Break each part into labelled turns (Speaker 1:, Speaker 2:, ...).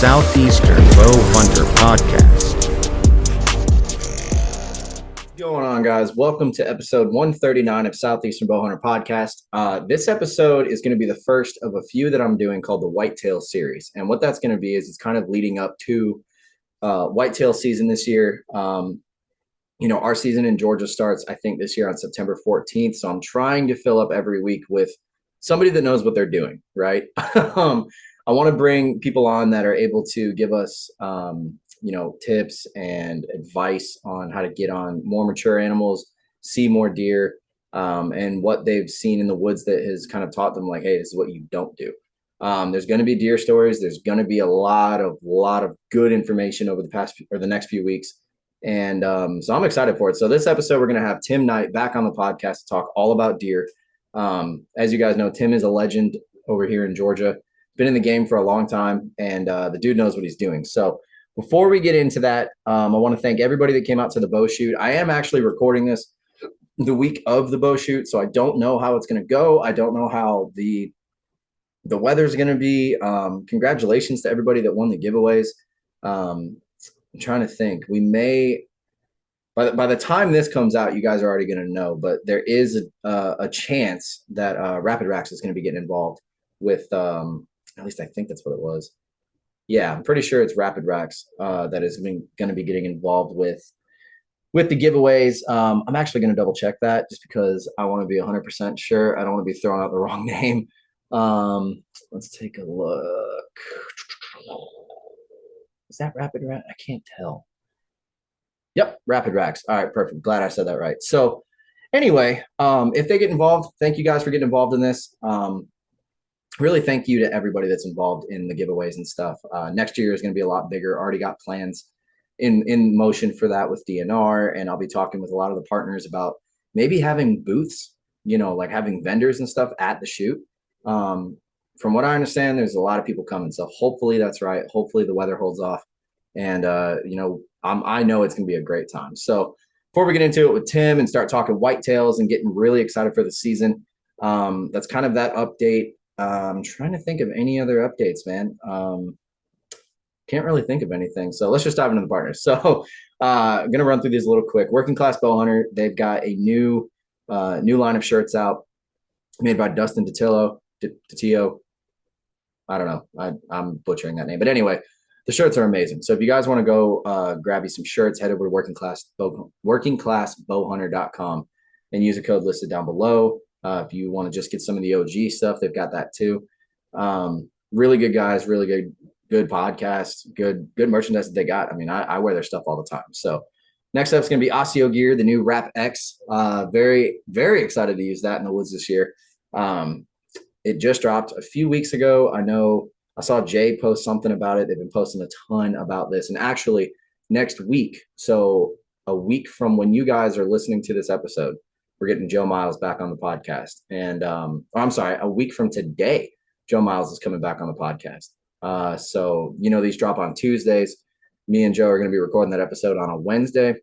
Speaker 1: Southeastern Bow Hunter Podcast.
Speaker 2: What's going on, guys? Welcome to episode 139 of Southeastern Bow Hunter Podcast. This episode is going to be the first of a few that I'm doing called the Whitetail Series. And what that's going to be is it's kind of leading up to whitetail season this year. Our season in Georgia starts, I think, this year on September 14th. So I'm trying to fill up every week with somebody that knows what they're doing, right? I want to bring people on that are able to give us, tips and advice on how to get on more mature animals, see more deer, and what they've seen in the woods that has kind of taught them, like, hey, this is what you don't do. There's going to be deer stories. There's going to be a lot of good information over the next few weeks. And so I'm excited for it. So this episode, we're going to have Tim Knight back on the podcast to talk all about deer. As you guys know, Tim is a legend over here in Georgia. Been in the game for a long time, and the dude knows what he's doing. So before we get into that, I want to thank everybody that came out to the bow shoot. I am actually recording this the week of the bow shoot, so I don't know how it's going to go. I don't know how the weather's going to be. Congratulations to everybody that won the giveaways. I'm trying to think. We may, by the time this comes out, you guys are already going to know, but there is a chance that Rapid Racks is going to be getting involved with, at least I think that's what it was. Yeah, I'm pretty sure it's Rapid Racks that is going to be getting involved with the giveaways. I'm actually going to double check that just because I want to be 100% sure. I don't want to be throwing out the wrong name. Let's take a look. Is that Rapid Rack? I can't tell. Yep, Rapid Racks. All right, perfect. Glad I said that right. So anyway, if they get involved, thank you guys for getting involved in this. Really thank you to everybody that's involved in the giveaways and stuff. Next year is going to be a lot bigger. Already got plans in motion for that with DNR, and I'll be talking with a lot of the partners about maybe having booths, like having vendors and stuff at the shoot. From what I understand, there's a lot of people coming, so hopefully that's right. Hopefully the weather holds off, and I know it's going to be a great time. So before we get into it with Tim and start talking whitetails and getting really excited for the season, that's kind of that update. I'm trying to think of any other updates, man. Can't really think of anything. So let's just dive into the partners. So I'm going to run through these a little quick. Working Class Bow Hunter, they've got a new line of shirts out made by Dustin Datillo. I don't know. I'm butchering that name. But anyway, the shirts are amazing. So if you guys want to go grab you some shirts, head over to workingclassbowhunter.com and use a code listed down below. If you want to just get some of the OG stuff, they've got that too. Really good guys, really good podcasts, good merchandise that they got. I mean, I wear their stuff all the time. So next up is going to be AIO Gear, the new Wrap X. Very, very excited to use that in the woods this year. It just dropped a few weeks ago. I know I saw Jay post something about it. They've been posting a ton about this. And actually next week, so a week from when you guys are listening to this episode, we're getting Joe Miles back on the podcast. And I'm sorry, a week from today, Joe Miles is coming back on the podcast. So, these drop on Tuesdays. Me and Joe are going to be recording that episode on a Wednesday.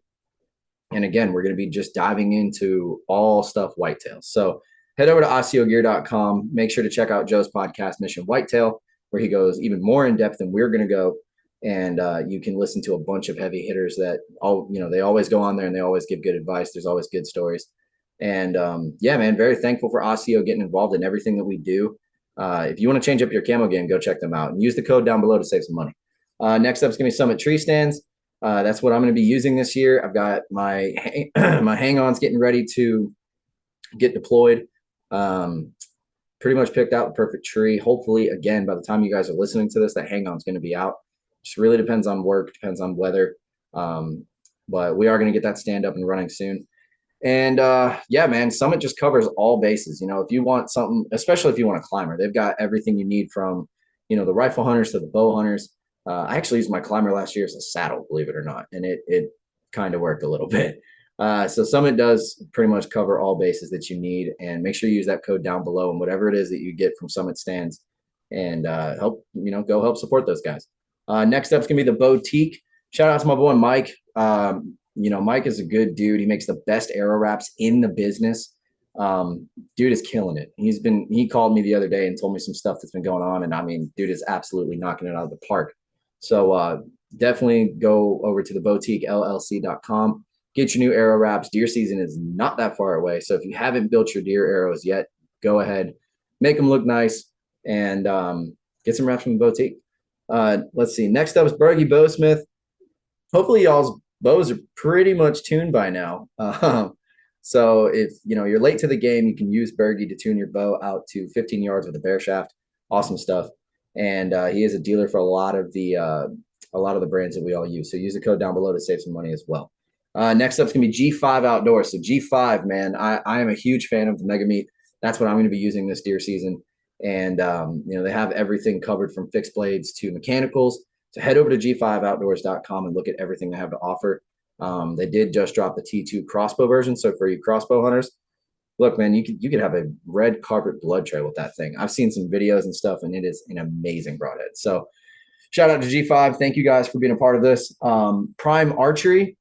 Speaker 2: And again, we're going to be just diving into all stuff whitetail. So head over to AIOgear.com. Make sure to check out Joe's podcast, Mission Whitetail, where he goes even more in depth than we're going to go. And you can listen to a bunch of heavy hitters that they always go on there and they always give good advice. There's always good stories. And yeah, man, very thankful for AIO getting involved in everything that we do. If you want to change up your camo game, go check them out and use the code down below to save some money. Next up is going to be Summit Tree Stands. That's what I'm going to be using this year. I've got my my hang-ons getting ready to get deployed. Pretty much picked out the perfect tree. Hopefully, again, by the time you guys are listening to this, that hang-on is going to be out. Just really depends on work, depends on weather. But we are going to get that stand up and running soon. And yeah, man, Summit just covers all bases. If you want something, especially if you want a climber, they've got everything you need from, the rifle hunters to the bow hunters. I actually used my climber last year as a saddle, believe it or not. And it kind of worked a little bit. So Summit does pretty much cover all bases that you need. And make sure you use that code down below and whatever it is that you get from Summit stands and go help support those guys. Next up is going to be the Bowtique. Shout out to my boy, Mike. Mike is a good dude. He makes the best arrow wraps in the business. Dude is killing it. He called me the other day and told me some stuff that's been going on. And I mean, dude is absolutely knocking it out of the park. So definitely go over to the Bowtique LLC.com. Get your new arrow wraps. Deer season is not that far away. So if you haven't built your deer arrows yet, go ahead, make them look nice, and get some wraps from the Bowtique. Let's see. Next up is Bergie Bowsmith. Hopefully y'all's bows are pretty much tuned by now. So if you're late to the game, you can use Bergie to tune your bow out to 15 yards with a bear shaft. Awesome stuff. And he is a dealer for a lot of the brands that we all use. So use the code down below to save some money as well. Next up is gonna be G5 Outdoors. So G5, man, I am a huge fan of the Mega Meat. That's what I'm gonna be using this deer season. And they have everything covered from fixed blades to mechanicals. So head over to g5outdoors.com and look at everything they have to offer. They did just drop the T2 crossbow version. So for you crossbow hunters, look, man, you could have a red carpet blood trail with that thing. I've seen some videos and stuff, and it is an amazing broadhead. So shout out to G5. Thank you guys for being a part of this. Prime Archery.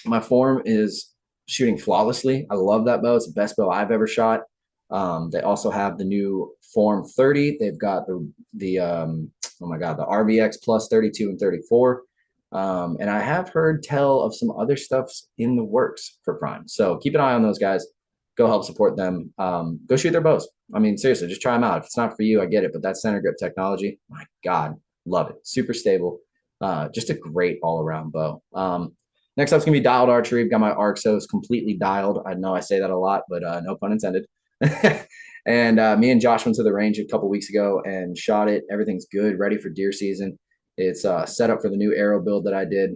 Speaker 2: My form is shooting flawlessly. I love that bow. It's the best bow I've ever shot. They also have the new Form 30. They've got the RVX Plus 32 and 34. And I have heard tell of some other stuff's in the works for Prime. So keep an eye on those guys. Go help support them. Go shoot their bows. I mean, seriously, just try them out. If it's not for you, I get it. But that center grip technology, my God, love it. Super stable. Just a great all-around bow. Next up is going to be dialed archery. I've got my Arxos completely dialed. I know I say that a lot, but no pun intended. And me and Josh went to the range a couple weeks ago and shot it. Everything's good, ready for deer season. It's set up for the new arrow build that I did.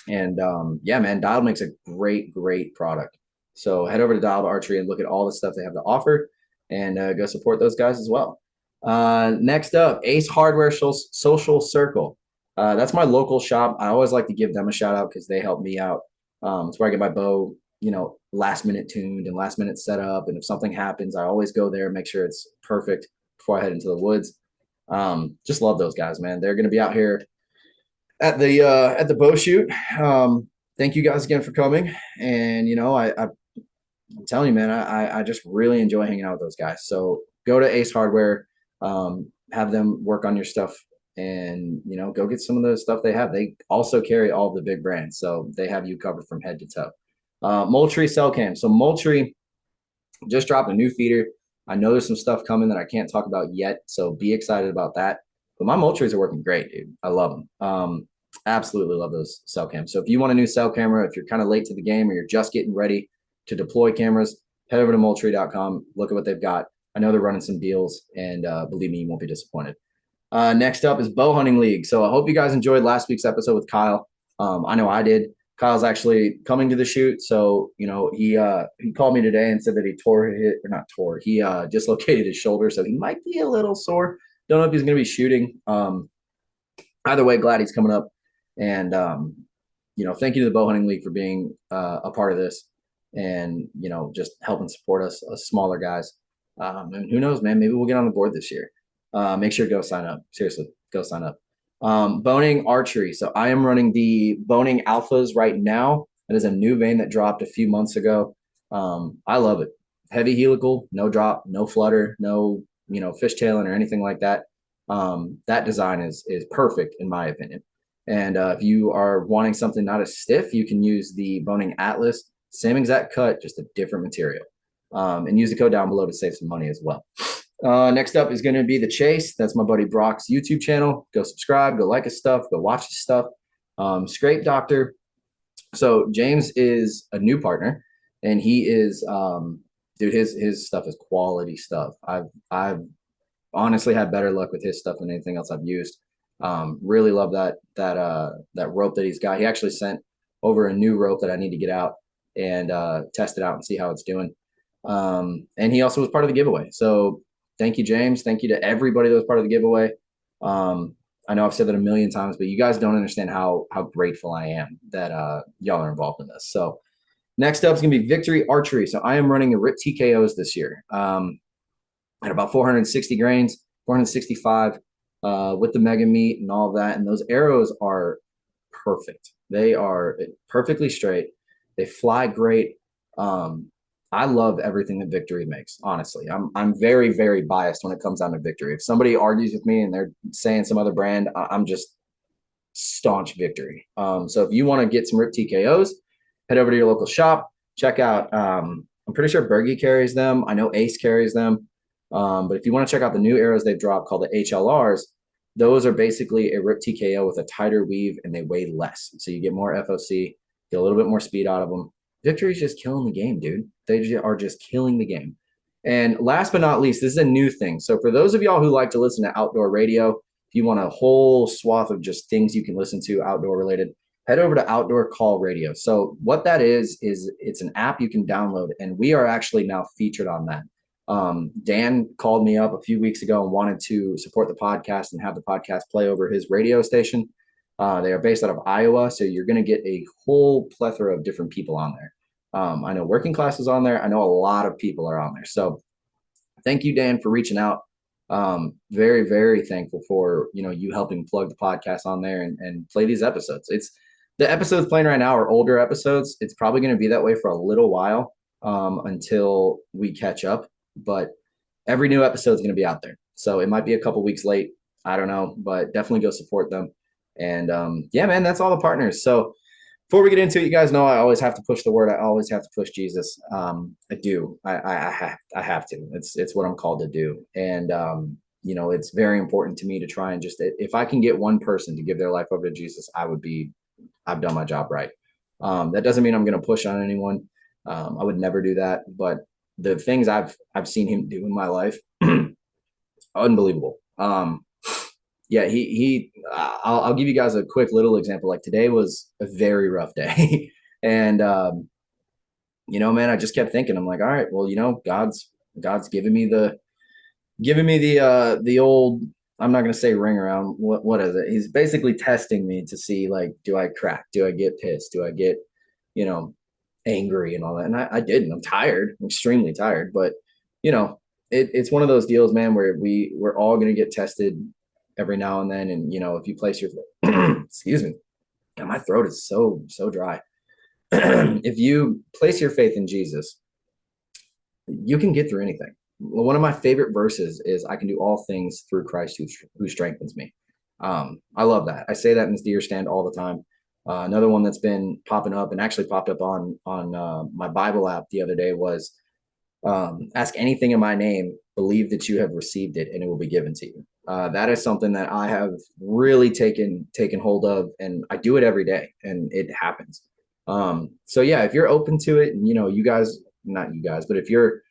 Speaker 2: And yeah, man, Dialed makes a great product. So head over to Dialed Archery and look at all the stuff they have to offer, and go support those guys as well. Next up, Ace Hardware Social Circle. That's my local shop. I always like to give them a shout out because they help me out. It's where I get my bow, last minute tuned and last minute set up. And if something happens, I always go there and make sure it's perfect before I head into the woods. Just love those guys, man. They're going to be out here at the bow shoot. Thank you guys again for coming. And, I'm telling you, man, I just really enjoy hanging out with those guys. So go to Ace Hardware, have them work on your stuff, and go get some of the stuff they have. They also carry all the big brands, so they have you covered from head to toe. Moultrie cell cam. So Moultrie just dropped a new feeder. I know there's some stuff coming that I can't talk about yet, so be excited about that. But my Moultries are working great, dude. I love them. Absolutely love those cell cams. So if you want a new cell camera, if you're kind of late to the game or you're just getting ready to deploy cameras, head over to Moultrie.com. Look at what they've got. I know they're running some deals, and believe me, you won't be disappointed. Next up is Bow Hunting League. So I hope you guys enjoyed last week's episode with Kyle. I know I did. Kyle's actually coming to the shoot. So, he called me today and said that he dislocated his shoulder. So he might be a little sore. Don't know if he's going to be shooting. Either way, glad he's coming up. And, thank you to the Bow Hunting League for being a part of this and, just helping support us smaller guys. And who knows, man, maybe we'll get on the board this year. Make sure to go sign up. Seriously, go sign up. Boning Archery. So I am running the Boning Alphas right now. That is a new vein that dropped a few months ago. I love it. Heavy helical, no drop, no flutter, no, fishtailing or anything like that. That design is perfect in my opinion. And if you are wanting something not as stiff, you can use the Boning Atlas. Same exact cut, just a different material. And use the code down below to save some money as well. Next up is going to be The Chase. That's my buddy Brock's YouTube channel. Go subscribe, go like his stuff, go watch his stuff. Scrape Doctor. So James is a new partner, and he is, dude, his stuff is quality stuff. I've honestly had better luck with his stuff than anything else I've used. Really love that rope that he's got. He actually sent over a new rope that I need to get out and test it out and see how it's doing. And he also was part of the giveaway. So thank you, James. Thank you to everybody that was part of the giveaway. I know I've said that a million times, but you guys don't understand how grateful I am that y'all are involved in this. So next up is going to be Victory Archery. So I am running a RIP TKOs this year at about 460 grains, 465 with the Mega Meat and all of that. And those arrows are perfect. They are perfectly straight. They fly great. I love everything that Victory makes, honestly. I'm very, very biased when it comes down to Victory. If somebody argues with me and they're saying some other brand, I'm just staunch victory. So if you want to get some Rip TKOs, head over to your local shop, check out, I'm pretty sure Bergie carries them. I know Ace carries them. But if you want to check out the new arrows they've dropped called the HLRs, those are basically a Rip TKO with a tighter weave and they weigh less. So you get more FOC, get a little bit more speed out of them. Victory's just killing the game, dude. They are just killing the game. And last but not least, this is a new thing. So for those of y'all who like to listen to outdoor radio, if you want a whole swath of just things you can listen to outdoor related, head over to Outdoor Call Radio. So what that is it's an app you can download, and we are actually now featured on that. Dan called me up a few weeks ago and wanted to support the podcast and have the podcast play over his radio station. They are based out of Iowa, so you're going to get a whole plethora of different people on there. I know Working Class is on there. I know a lot of people are on there. So thank you, Dan, for reaching out. Very, very thankful for, you helping plug the podcast on there and play these episodes. The episodes playing right now are older episodes. It's probably going to be that way for a little while until we catch up. But every new episode is going to be out there. So it might be a couple weeks late. I don't know, but definitely go support them. And yeah, man, that's all the partners. So before we get into it, you guys know I always have to push the word. I always have to push Jesus. I do. I have to. It's what I'm called to do. And it's very important to me to try and just, if I can get one person to give their life over to Jesus, I've done my job right. That doesn't mean I'm going to push on anyone. I would never do that. But the things I've seen him do in my life, unbelievable. Yeah, I'll give you guys a quick little example. Like today was a very rough day. And, man, I just kept thinking, I'm like, all right, well, God's giving me the old, I'm not going to say ring around. What is it? He's basically testing me to see, like, do I crack? Do I get pissed? Do I get, angry and all that? And I didn't. I'm tired. I'm extremely tired. But, it's one of those deals, man, where we're all going to get tested every now and then. And, if you place your, excuse me, yeah, my throat is so dry. If you place your faith in Jesus, you can get through anything. One of my favorite verses is, I can do all things through Christ who strengthens me. I love that. I say that in this deer stand all the time. Another one that's been popping up and actually popped up on my Bible app the other day was, ask anything in my name, believe that you have received it, and it will be given to you. That is something that I have really taken hold of, and I do it every day, and it happens. So yeah, if you're open to it, and you guys, not you guys, but if you're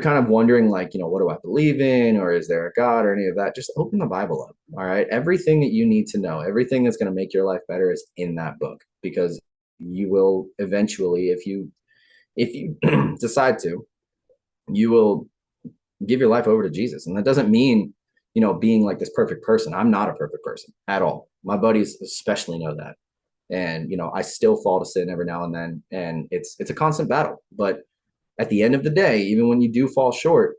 Speaker 2: kind of wondering, like, what do I believe in, or is there a God, or any of that, just open the Bible up. All right. Everything that you need to know, everything that's going to make your life better is in that book, because you will eventually, if you decide to, you will give your life over to Jesus. And that doesn't mean, being like this perfect person. I'm not a perfect person at all. My buddies especially know that. And, I still fall to sin every now and then, and it's a constant battle. But at the end of the day, even when you do fall short,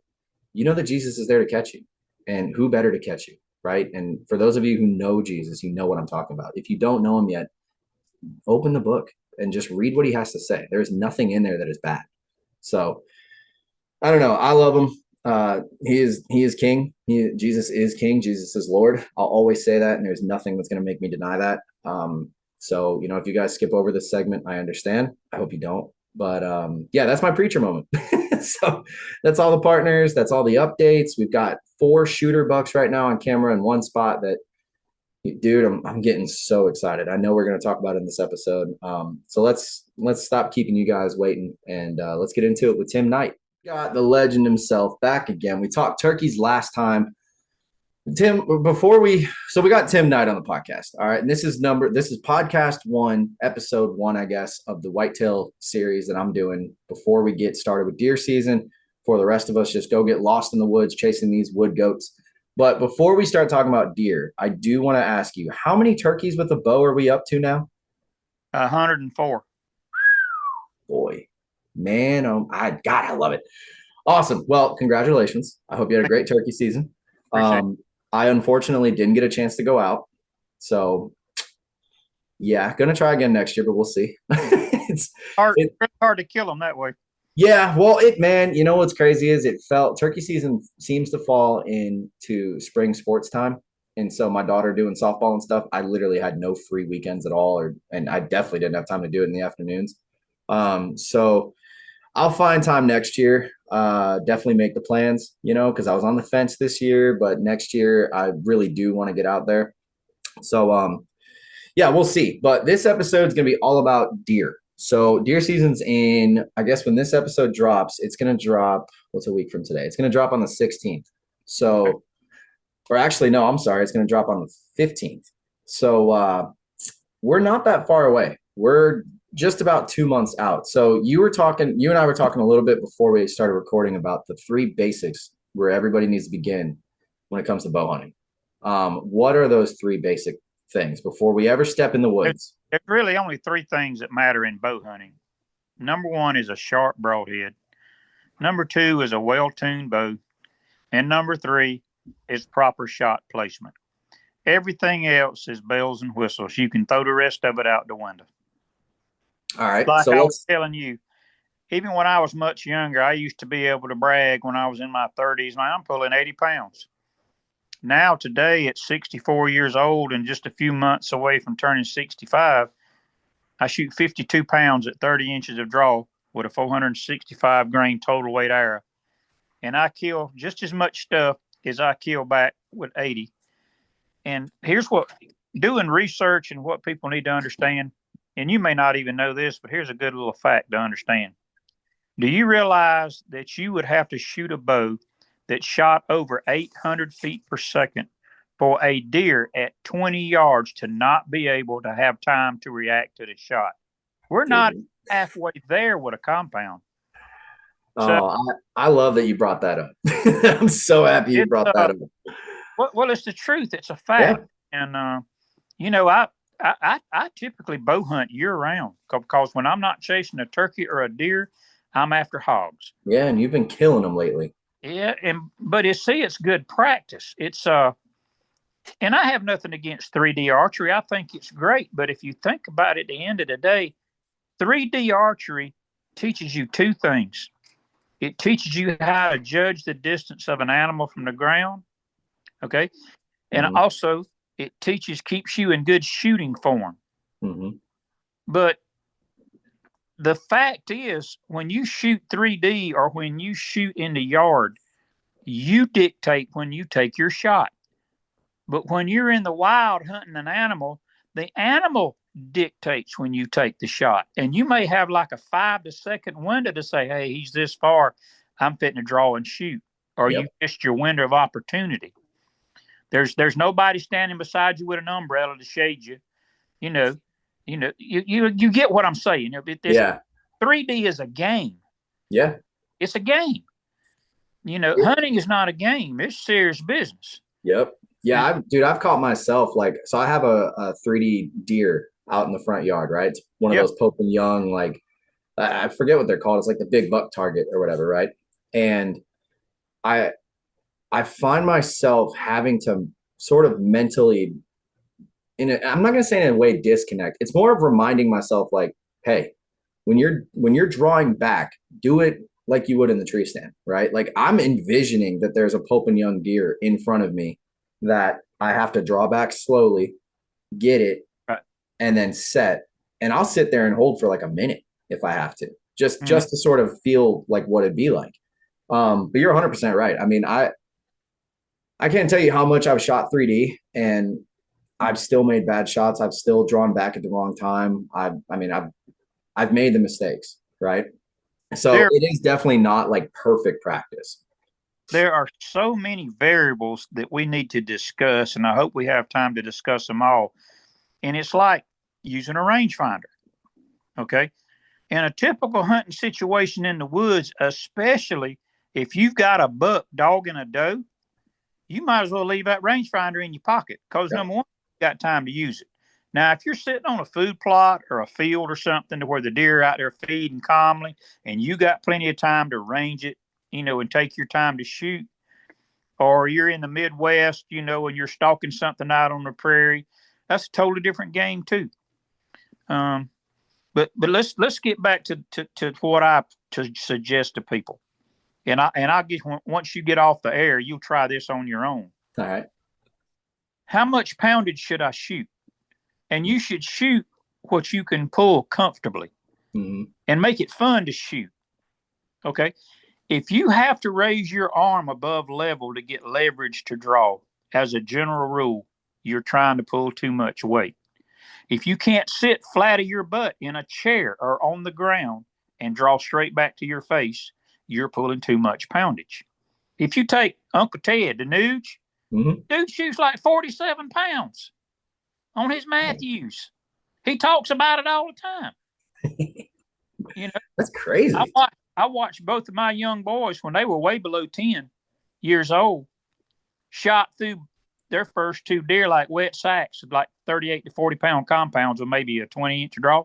Speaker 2: that Jesus is there to catch you, and who better to catch you, right? And for those of you who know Jesus, you know what I'm talking about. If you don't know him yet, open the book and just read what he has to say. There's nothing in there that is bad. So I don't know. I love him. He is king. Jesus is king. Jesus is Lord. I'll always say that, and there's nothing that's going to make me deny that. So, if you guys skip over this segment, I understand. I hope you don't. But yeah, that's my preacher moment. So that's all the partners. That's all the updates. We've got 4 shooter bucks right now on camera in one spot that, dude, I'm getting so excited. I know we're going to talk about it in this episode. So let's stop keeping you guys waiting, and let's get into it with Tim Knight. Got the legend himself back again. We talked turkeys last time. Tim, so we got Tim Knight on the podcast. All right. And this is podcast 1, episode 1, I guess, of the Whitetail series that I'm doing before we get started with deer season. For the rest of us, just go get lost in the woods chasing these wood goats. But before we start talking about deer, I do want to ask you, how many turkeys with a bow are we up to now?
Speaker 3: 104.
Speaker 2: Boy, man, I love it. Awesome. Well, congratulations. I hope you had a great turkey season. I unfortunately didn't get a chance to go out. So yeah, going to try again next year, but we'll see. It's
Speaker 3: hard to kill them that way.
Speaker 2: Yeah. Well, what's crazy is turkey season seems to fall into spring sports time. And so my daughter doing softball and stuff, I literally had no free weekends at all, and I definitely didn't have time to do it in the afternoons. So I'll find time next year. Definitely make the plans, because I was on the fence this year, but next year I really do want to get out there. So, yeah, we'll see. But this episode is going to be all about deer. So deer season's in, I guess when this episode drops, it's going to drop, what's a week from today? It's going to drop on the 16th. So, or actually, no, I'm sorry. It's going to drop on the 15th. So we're not that far away. We're just about 2 months out. So you and I were talking a little bit before we started recording about the 3 basics where everybody needs to begin when it comes to bow hunting. What are those 3 basic things before we ever step in the woods?
Speaker 3: There's really only 3 things that matter in bow hunting. Number 1 is a sharp broadhead. Number 2 is a well-tuned bow. And number 3 is proper shot placement. Everything else is bells and whistles. You can throw the rest of it out the window.
Speaker 2: All right.
Speaker 3: Like
Speaker 2: so
Speaker 3: I was telling you, even when I was much younger, I used to be able to brag when I was in my 30s, man, I'm pulling 80 pounds. Now, today, at 64 years old and just a few months away from turning 65, I shoot 52 pounds at 30 inches of draw with a 465 grain total weight arrow. And I kill just as much stuff as I kill back with 80. And here's what, doing research and what people need to understand, and you may not even know this, but here's a good little fact to understand. Do you realize that you would have to shoot a bow that shot over 800 feet per second for a deer at 20 yards to not be able to have time to react to the shot? We're not halfway there with a compound.
Speaker 2: I love that you brought that up. I'm so happy you brought that up.
Speaker 3: Well, it's the truth. It's a fact. Yeah. And, I typically bow hunt year round because when I'm not chasing a turkey or a deer, I'm after hogs.
Speaker 2: Yeah, and you've been killing them lately.
Speaker 3: Yeah, but it's good practice. It's and I have nothing against 3D archery. I think it's great. But if you think about it, at the end of the day, 3D archery teaches you 2 things. It teaches you how to judge the distance of an animal from the ground. Okay. And also it keeps you in good shooting form. Mm-hmm. But the fact is, when you shoot 3D or when you shoot in the yard, you dictate when you take your shot. But when you're in the wild hunting an animal, the animal dictates when you take the shot. And you may have like a 5 second window to say, hey, he's this far, I'm fitting to draw and shoot. Or you missed your window of opportunity. There's nobody standing beside you with an umbrella to shade you. You get what I'm saying. 3D is a game. Yeah. It's a game. Hunting is not a game. It's serious business.
Speaker 2: Yep. Yeah, I've caught myself so I have a 3D deer out in the front yard, right? It's one of those Pope and Young, I forget what they're called. It's like the big buck target or whatever, right? And I find myself having to sort of mentally, I'm not going to say in a way disconnect. It's more of reminding myself hey, when you're drawing back, do it like you would in the tree stand, right? Like I'm envisioning that there's a Pope and Young deer in front of me that I have to draw back slowly, get it, and then set. And I'll sit there and hold for a minute if I have to, just to sort of feel what it'd be like. But you're 100% right. I mean, I can't tell you how much I've shot 3D and I've still made bad shots. I've still drawn back at the wrong time. I've made the mistakes, right? So it is definitely not perfect practice.
Speaker 3: There are so many variables that we need to discuss, and I hope we have time to discuss them all. And it's like using a rangefinder. Okay. In a typical hunting situation in the woods, especially if you've got a buck dogging a doe, you might as well leave that rangefinder in your pocket because number one, you got time to use it. Now, if you're sitting on a food plot or a field or something to where the deer are out there feeding calmly and you got plenty of time to range it, and take your time to shoot, or you're in the Midwest, and you're stalking something out on the prairie, that's a totally different game too. But let's get back to what I suggest to people. And I'll get, once you get off the air, you'll try this on your own.
Speaker 2: All right.
Speaker 3: how much poundage should I shoot? And you should shoot what you can pull comfortably and make it fun to shoot. Okay. If you have to raise your arm above level to get leverage to draw, as a general rule, you're trying to pull too much weight. If you can't sit flat of your butt in a chair or on the ground and draw straight back to your face, you're pulling too much poundage. If you take Uncle Ted, the Nuge, dude shoots like 47 pounds on his Matthews. He talks about it all the time. You know,
Speaker 2: that's crazy.
Speaker 3: I watched both of my young boys when they were way below 10 years old, shot through their first 2 deer like wet sacks, like 38 to 40 pound compounds with maybe a 20-inch draw.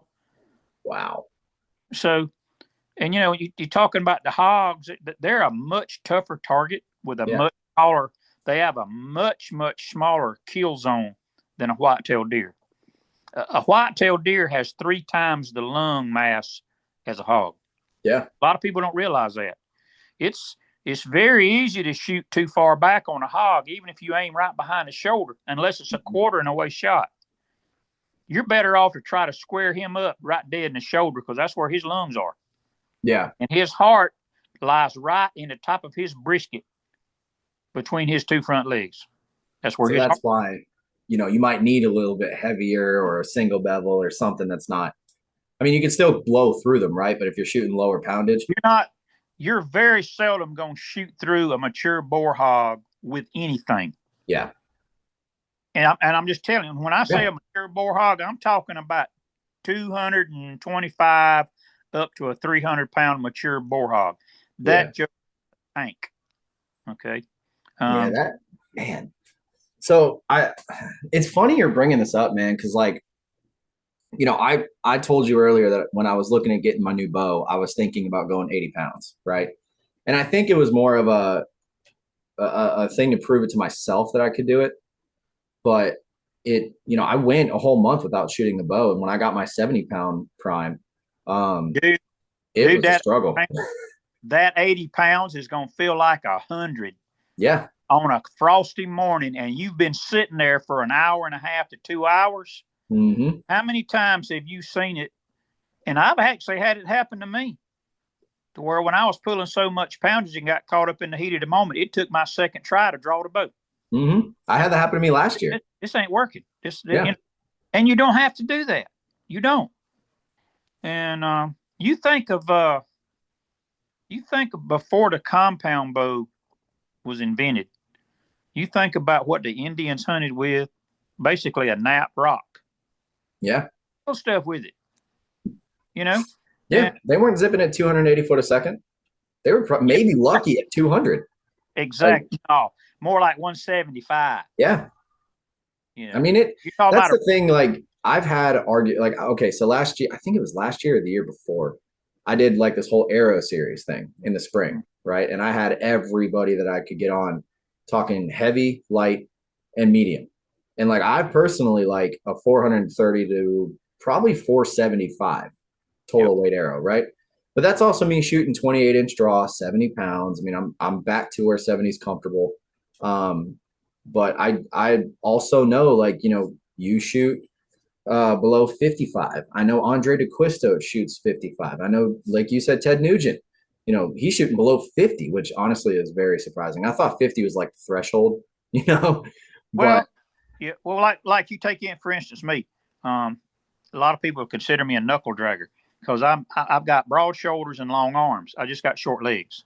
Speaker 2: Wow.
Speaker 3: So, and you know, you're talking about the hogs, they're a much tougher target with a much smaller, they have a much, much smaller kill zone than a whitetail deer. A whitetail deer has 3 times the lung mass as a hog.
Speaker 2: Yeah.
Speaker 3: A lot of people don't realize that. It's very easy to shoot too far back on a hog, even if you aim right behind the shoulder, unless it's a quartering away shot. You're better off to try to square him up right dead in the shoulder, because that's where his lungs are.
Speaker 2: Yeah.
Speaker 3: And his heart lies right in the top of his brisket between his 2 front legs. That's where
Speaker 2: that's why, you know, you might need a little bit heavier or a single bevel or something that's not. I mean, you can still blow through them, right? But if you're shooting lower poundage,
Speaker 3: you're very seldom going to shoot through a mature boar hog with anything.
Speaker 2: Yeah.
Speaker 3: And I'm just telling you, when I say a mature boar hog, I'm talking about 225 up to a 300-pound mature boar hog. That just tank. Okay.
Speaker 2: Man. So it's funny you're bringing this up, man, because like, you know, I told you earlier that when I was looking at getting my new bow, I was thinking about going 80 pounds, right? And I think it was more of a thing to prove it to myself that I could do it. But you know, I went a whole month without shooting the bow, and when I got my 70-pound prime, it was a struggle.
Speaker 3: That 80 pounds is going to feel like 100.
Speaker 2: Yeah.
Speaker 3: On a frosty morning, and you've been sitting there for an hour and a half to 2 hours. How many times have you seen it? And I've actually had it happen to me, to where when I was pulling so much poundage and got caught up in the heat of the moment, it took my second try to draw the bow.
Speaker 2: I had that happen to me last year.
Speaker 3: This ain't working. And you don't have to do that. You don't. And you think of before the compound bow was invented, you think about what the Indians hunted with, basically a knap rock.
Speaker 2: Yeah.
Speaker 3: Little stuff with it. You know?
Speaker 2: Yeah. They weren't zipping at 280 foot a second. They were maybe lucky at 200.
Speaker 3: Exactly. No, more like 175.
Speaker 2: Yeah.
Speaker 3: You know,
Speaker 2: I mean, that's the thing. Like, I've had like, okay, so last year, I think it was last year or the year before, I did like this whole AIO Series thing in the spring, right? And I had everybody that I could get on talking heavy, light, and medium. And like, I personally like a 430 to probably 475 total weight arrow, right? But that's also me shooting 28-inch draw, 70 pounds. I mean, I'm back to where 70 is comfortable. But I also know, like, you know, you shoot below 55. I know Andre DeQuisto shoots 55. I know, like you said, Ted Nugent, you know, he's shooting below 50, which honestly is very surprising. I thought 50 was like the threshold, you know.
Speaker 3: Well, like you take in, for instance, me. A lot of people consider me a knuckle dragger because I've got broad shoulders and long arms. I just got short legs.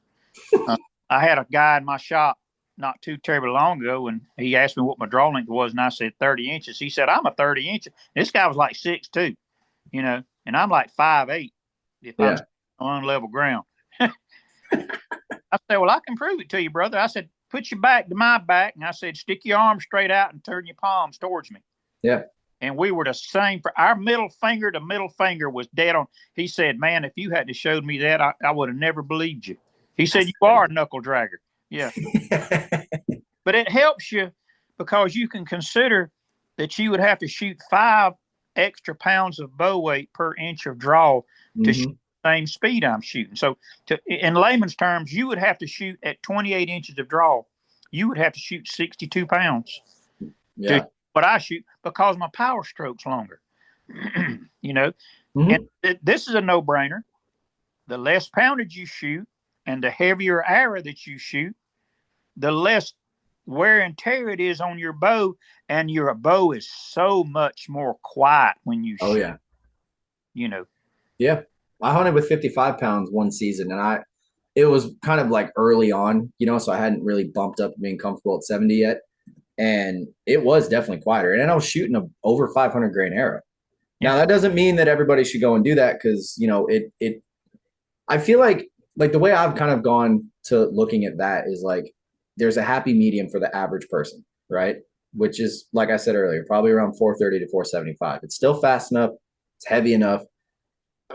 Speaker 3: I had a guy in my shop not too terribly long ago, and he asked me what my draw length was, and I said 30 inches. He said, I'm a 30 inch. This guy was like 6'2", you know, and I'm like 5'8", if I'm on level ground. I said, well, I can prove it to you, brother. I said, put your back to my back, and I said, stick your arms straight out and turn your palms towards me.
Speaker 2: Yeah.
Speaker 3: And we were the same. For our middle finger to middle finger was dead on. He said, man, if you hadn't showed me that, I would have never believed you. He said, you are a knuckle dragger. Yeah. But it helps you because you can consider that you would have to shoot 5 extra pounds of bow weight per inch of draw to shoot the same speed I'm shooting. So in layman's terms, you would have to shoot at 28 inches of draw. You would have to shoot 62 pounds.
Speaker 2: Yeah.
Speaker 3: What I shoot because my power stroke's longer. You know,
Speaker 2: Mhm.
Speaker 3: and this is a no-brainer. The less poundage you shoot and the heavier arrow that you shoot, the less wear and tear it is on your bow, and your bow is so much more quiet when you
Speaker 2: Oh
Speaker 3: shoot.
Speaker 2: yeah.
Speaker 3: You know.
Speaker 2: Yeah. I hunted with 55 pounds one season, and it was kind of like early on, so I hadn't really bumped up being comfortable at 70 yet. And it was definitely quieter. And I was shooting a over 500 grain arrow. Now that doesn't mean that everybody should go and do that, because I feel like the way I've kind of gone to looking at that is like there's a happy medium for the average person, right? Which is, like I said earlier, probably around 430 to 475. It's still fast enough. It's heavy enough.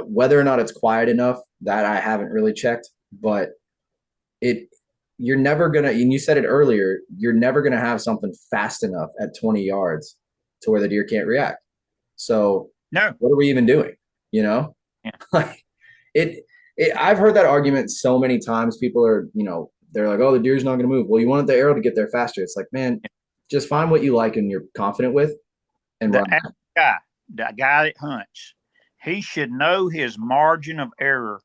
Speaker 2: Whether or not it's quiet enough, that I haven't really checked, but you're never gonna, and you said it earlier, you're never gonna have something fast enough at 20 yards to where the deer can't react. So
Speaker 3: No.
Speaker 2: what are we even doing?
Speaker 3: Yeah.
Speaker 2: Like I've heard that argument so many times. People are, they're like, oh, the deer's not going to move. Well, you want the arrow to get there faster. It's like, man, just find what you like and you're confident with and run.
Speaker 3: The guy that hunts, he should know his margin of error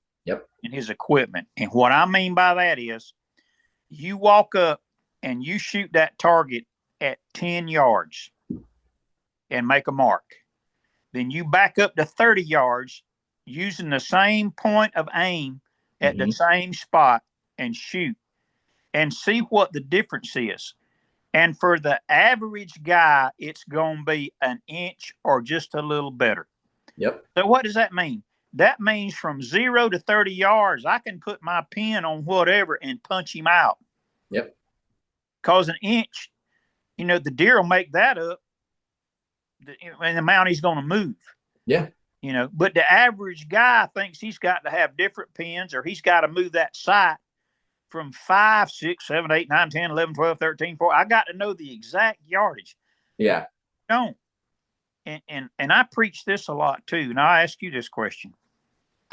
Speaker 3: in his equipment. And what I mean by that is you walk up and you shoot that target at 10 yards and make a mark. Then you back up to 30 yards using the same point of aim at the same spot and shoot and see what the difference is. And for the average guy, it's going to be an inch or just a little better.
Speaker 2: Yep.
Speaker 3: So what does that mean? That means from 0 to 30 yards, I can put my pin on whatever and punch him out.
Speaker 2: Yep.
Speaker 3: Because an inch, the deer will make that up and the amount he's going to move.
Speaker 2: Yeah.
Speaker 3: But the average guy thinks he's got to have different pins, or he's got to move that sight from 5, 6, 7, 8, 9, 10, 11, 12, 13, 14. I got to know the exact yardage.
Speaker 2: Yeah.
Speaker 3: Don't. And I preach this a lot too. Now I ask you this question: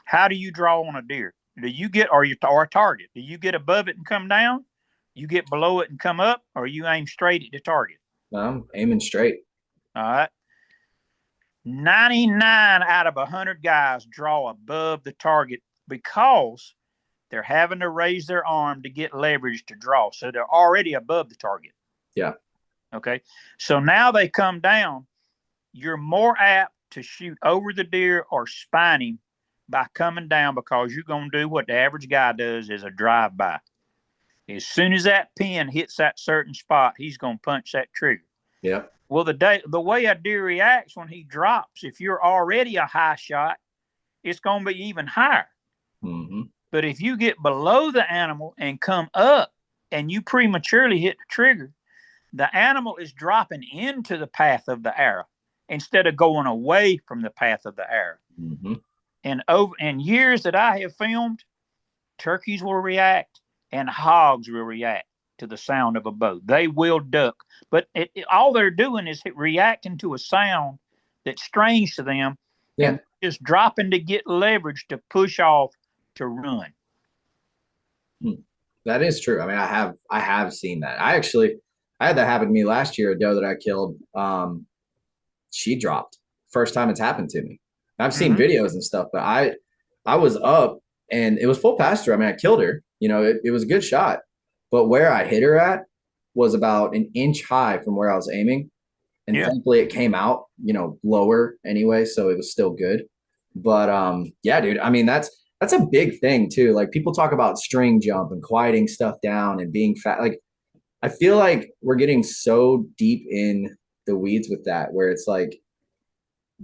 Speaker 3: how do you draw on a deer? Do you get, or a target? Do you get above it and come down? You get below it and come up, or you aim straight at the target?
Speaker 2: I'm aiming straight.
Speaker 3: All right. 99 out of 100 guys draw above the target because they're having to raise their arm to get leverage to draw. So they're already above the target.
Speaker 2: Yeah.
Speaker 3: Okay. So now they come down. You're more apt to shoot over the deer or spine him by coming down, because you're going to do what the average guy does, is a drive-by. As soon as that pin hits that certain spot, he's going to punch that trigger.
Speaker 2: Yeah.
Speaker 3: Well, the way a deer reacts when he drops, if you're already a high shot, it's going to be even higher.
Speaker 2: Mm-hmm.
Speaker 3: But if you get below the animal and come up and you prematurely hit the trigger, the animal is dropping into the path of the arrow instead of going away from the path of the arrow.
Speaker 2: Mm-hmm.
Speaker 3: And in years that I have filmed, turkeys will react and hogs will react to the sound of a bow. They will duck, but all they're doing is reacting to a sound that's strange to them, and just dropping to get leverage to push off to run.
Speaker 2: That is true. I mean, I have seen that. I had that happen to me last year. A doe that I killed, she dropped. First time it's happened to me. I've seen videos and stuff, but I was up and it was full pasture. I mean, I killed her. It was a good shot. But where I hit her at was about an inch high from where I was aiming. And thankfully it came out, lower anyway. So it was still good. But yeah, dude, I mean, that's a big thing too. Like, people talk about string jump and quieting stuff down and being fat. Like, I feel like we're getting so deep in the weeds with that, where it's like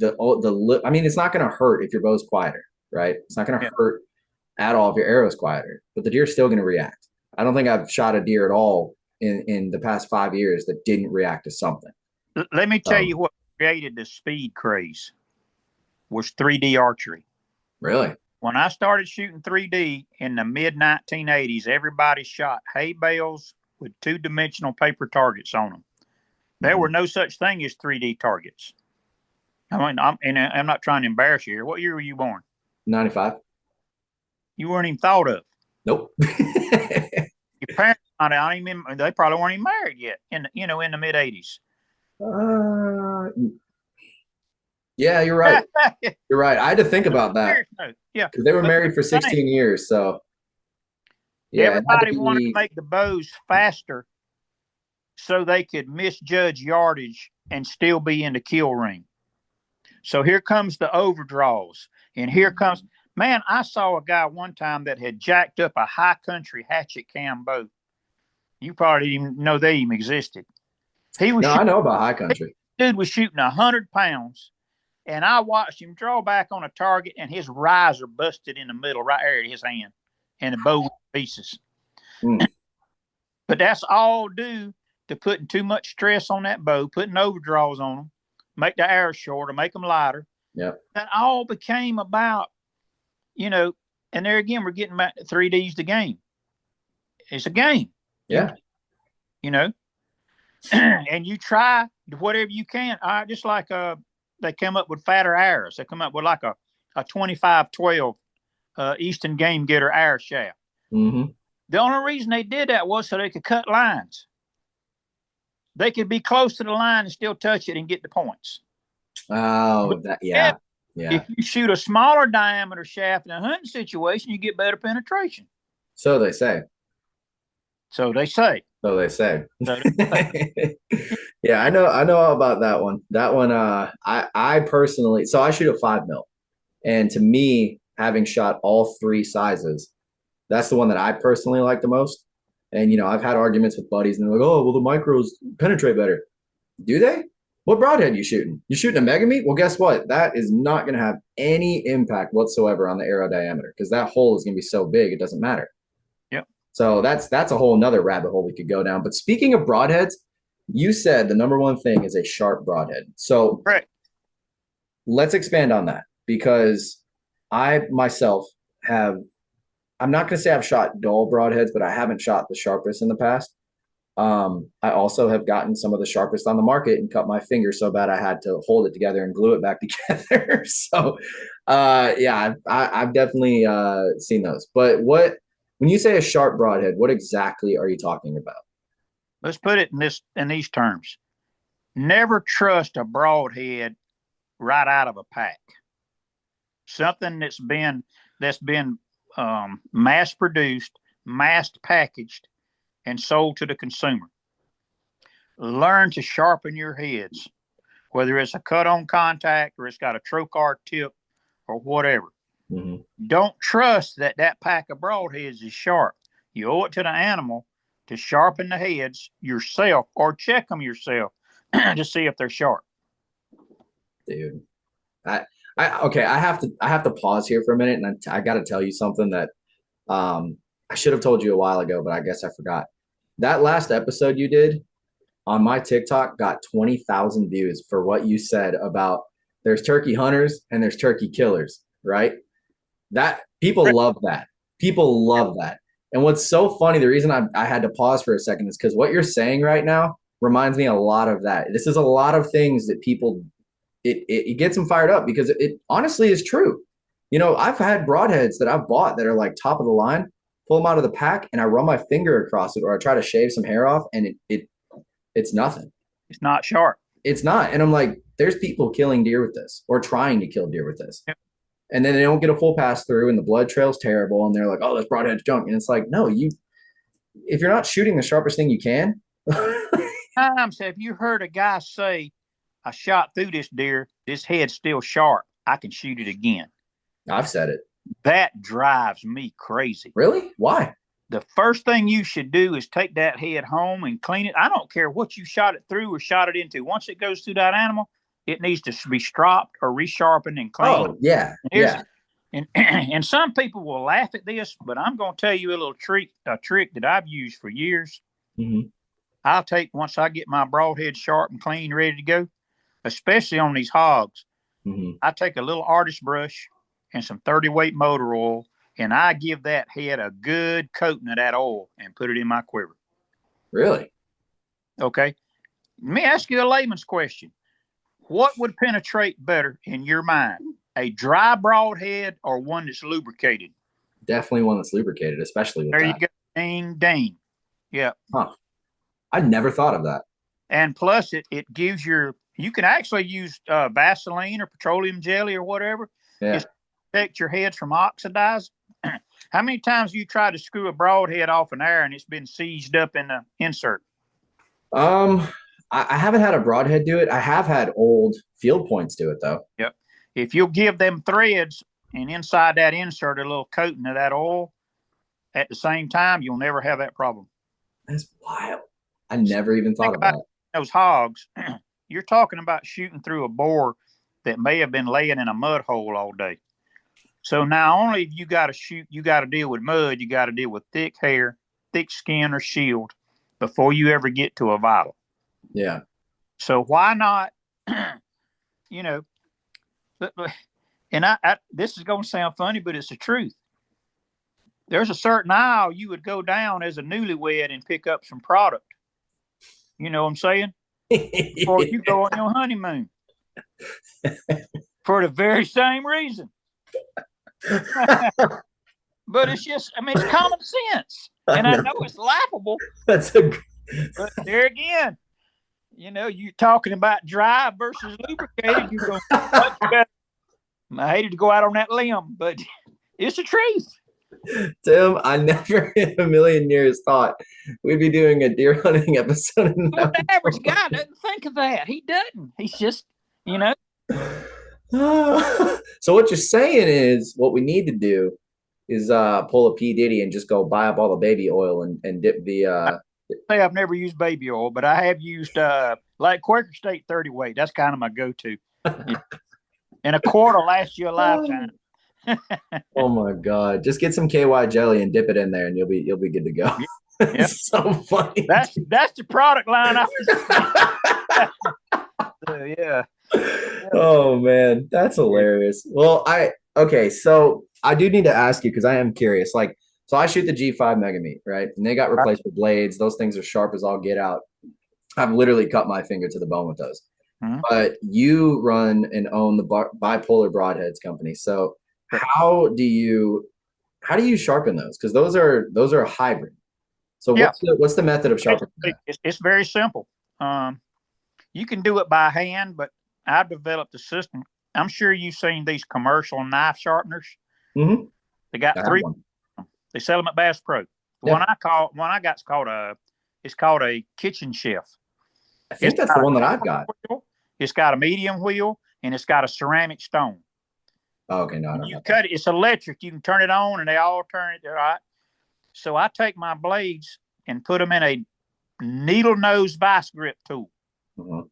Speaker 2: I mean, it's not going to hurt if your bow's quieter, right? It's not going to hurt at all if your arrow's quieter, but the deer's still going to react. I don't think I've shot a deer at all in the past 5 years that didn't react to something.
Speaker 3: Let me tell you what created the speed craze was 3D archery. Really? When I started shooting 3D in the mid 1980s, everybody shot hay bales with 2-dimensional paper targets on them. There were no such thing as 3D targets. I mean, I'm not trying to embarrass you here. What year were you born?
Speaker 2: 95.
Speaker 3: You weren't even thought of.
Speaker 2: Nope.
Speaker 3: Your parents, they probably weren't even married yet in the mid 80s.
Speaker 2: Yeah, you're right. You're right. I had to think about that
Speaker 3: Yeah,
Speaker 2: because they were
Speaker 3: but
Speaker 2: married for 16 years. So yeah, it had to
Speaker 3: everybody wanted to
Speaker 2: be.
Speaker 3: make the bows faster so they could misjudge yardage and still be in the kill ring. So here comes the overdraws, and here comes, man, I saw a guy one time that had jacked up a high country hatchet cam bow. You probably didn't even know they even existed. He was
Speaker 2: No, I know about high country.
Speaker 3: dude was shooting 100 pounds, and I watched him draw back on a target, and his riser busted in the middle right there at his hand, and the bow went to pieces.
Speaker 2: Mm.
Speaker 3: But that's all due to putting too much stress on that bow, putting overdraws on them, make the arrows shorter, make them lighter.
Speaker 2: Yep.
Speaker 3: That all became about, and there again, we're getting back to 3D's the game. It's a game.
Speaker 2: Yeah.
Speaker 3: And you try whatever you can. Just like they come up with fatter arrows. They come up with like a 25-12 Eastern Game Getter arrow shaft.
Speaker 2: Mm-hmm.
Speaker 3: The only reason they did that was so they could cut lines. They could be close to the line and still touch it and get the points.
Speaker 2: Oh, yeah.
Speaker 3: If you shoot a smaller diameter shaft in a hunting situation, you get better penetration.
Speaker 2: So they say.
Speaker 3: So they say.
Speaker 2: Yeah, I know all about that one. That one, I personally, so I shoot a 5mm, and to me, having shot all three sizes, that's the one that I personally like the most. And I've had arguments with buddies, and they're like, "Oh, well, the micros penetrate better." Do they? What broadhead you shooting? You shooting a mega meat? Well, guess what? That is not going to have any impact whatsoever on the arrow diameter because that hole is going to be so big it doesn't matter.
Speaker 3: Yep.
Speaker 2: So that's a whole nother rabbit hole we could go down. But speaking of broadheads, you said the number one thing is a sharp broadhead. So let's expand on that because I myself have, I'm not going to say I've shot dull broadheads, but I haven't shot the sharpest in the past. I also have gotten some of the sharpest on the market and cut my finger so bad I had to hold it together and glue it back together. So, yeah, I've definitely seen those. But when you say a sharp broadhead, what exactly are you talking about?
Speaker 3: Let's put it in these terms. Never trust a broadhead right out of a pack. Something that's been mass produced, mass packaged, and sold to the consumer. Learn to sharpen your heads, whether it's a cut-on contact or it's got a trocar tip or whatever.
Speaker 2: Mm-hmm.
Speaker 3: Don't trust that pack of broadheads is sharp. You owe it to the animal to sharpen the heads yourself or check them yourself to see if they're sharp.
Speaker 2: Dude, okay, I have to pause here for a minute, and I got to tell you something that I should have told you a while ago, but I guess I forgot. That last episode you did on my TikTok got 20,000 views for what you said about there's turkey hunters and there's turkey killers, right? That people love that. People love that. And what's so funny, the reason I had to pause for a second is because what you're saying right now reminds me a lot of that. This is a lot of things that people, it gets them fired up because it honestly is true. I've had broadheads that I've bought that are like top of the line, pull them out of the pack, and I run my finger across it or I try to shave some hair off, and it's nothing.
Speaker 3: It's not sharp.
Speaker 2: It's not. And I'm like, there's people killing deer with this or trying to kill deer with this. Yep. And then they don't get a full pass through and the blood trail's terrible. And they're like, oh, this broadhead's junk. And it's like, no, if you're not shooting the sharpest thing you can.
Speaker 3: Times have you heard a guy say, I shot through this deer, this head's still sharp, I can shoot it again?
Speaker 2: I've said it.
Speaker 3: That drives me crazy.
Speaker 2: Really? Why?
Speaker 3: The first thing you should do is take that head home and clean it. I don't care what you shot it through or shot it into. Once it goes through that animal, it needs to be stropped or resharpened and cleaned.
Speaker 2: Oh, yeah. Yeah.
Speaker 3: And some people will laugh at this, but I'm going to tell you a little trick that I've used for years.
Speaker 2: Mm-hmm.
Speaker 3: Once I get my broadhead sharp and clean, ready to go, especially on these hogs,
Speaker 2: mm-hmm.
Speaker 3: I take a little artist brush and some 30-weight motor oil, and I give that head a good coating of that oil and put it in my quiver.
Speaker 2: Really?
Speaker 3: Okay. Let me ask you a layman's question. What would penetrate better in your mind? A dry broadhead or one that's lubricated?
Speaker 2: Definitely one that's lubricated, especially with
Speaker 3: there
Speaker 2: that.
Speaker 3: You go. Ding, ding. Yeah.
Speaker 2: Huh. I never thought of that.
Speaker 3: And plus it gives you can actually use Vaseline or petroleum jelly or whatever.
Speaker 2: Yeah.
Speaker 3: Just protect your heads from oxidize. How many times you tried to screw a broadhead off an air and it's been seized up in the insert?
Speaker 2: I haven't had a broadhead do it. I have had old field points do it though.
Speaker 3: Yep. If you'll give them threads and inside that insert a little coating of that oil at the same time, you'll never have that problem.
Speaker 2: That's wild. I never even thought about it.
Speaker 3: Those hogs, you're talking about shooting through a boar that may have been laying in a mud hole all day. So not only you got to shoot, you got to deal with mud, you got to deal with thick hair, thick skin or shield before you ever get to a vital.
Speaker 2: Yeah.
Speaker 3: So why not, you know, and I this is going to sound funny, but it's the truth. There's a certain aisle you would go down as a newlywed and pick up some product. You know what I'm saying? Before you go on your honeymoon. For the very same reason. But it's just, I mean, it's common sense. And I know it's laughable. But there again, you know, you're talking about dry versus lubricated. You're going much better. I hated to go out on that limb, but it's the truth.
Speaker 2: Tim, I never in a million years thought we'd be doing a deer hunting episode.
Speaker 3: Well, the average guy doesn't think of that. He doesn't. He's just, you know.
Speaker 2: So what you're saying is what we need to do is pull a P. Diddy and just go buy up all the baby oil and dip the
Speaker 3: I've never used baby oil, but I have used like Quaker State 30 weight. That's kind of my go-to. And a quarter lasts you a lifetime.
Speaker 2: Oh my God. Just get some KY jelly and dip it in there and you'll be good to go.
Speaker 3: Yep.
Speaker 2: It's so funny.
Speaker 3: That's the product line. Yeah.
Speaker 2: Oh man, that's hilarious. Well, okay, so I do need to ask you because I am curious. Like, so I shoot the G5 Mega Meat, right? And they got replaced with blades. Those things are sharp as all get out. I've literally cut my finger to the bone with those. Mm-hmm. But you run and own the Bipolar Broadheads company. So how do you sharpen those? Because those are hybrid. So what's the method of sharpening?
Speaker 3: It's very simple. You can do it by hand, but I've developed a system. I'm sure you've seen these commercial knife sharpeners. Mm-hmm. They got three. They sell them at Bass Pro. The one I got is called a kitchen chef.
Speaker 2: I think that's the one that I've got.
Speaker 3: It's got a medium wheel and it's got a ceramic stone.
Speaker 2: Oh, okay, no.
Speaker 3: You cut it. It's electric. You can turn it on and they all turn it. Right. So I take my blades and put them in a needle nose vice grip tool. Mm-hmm.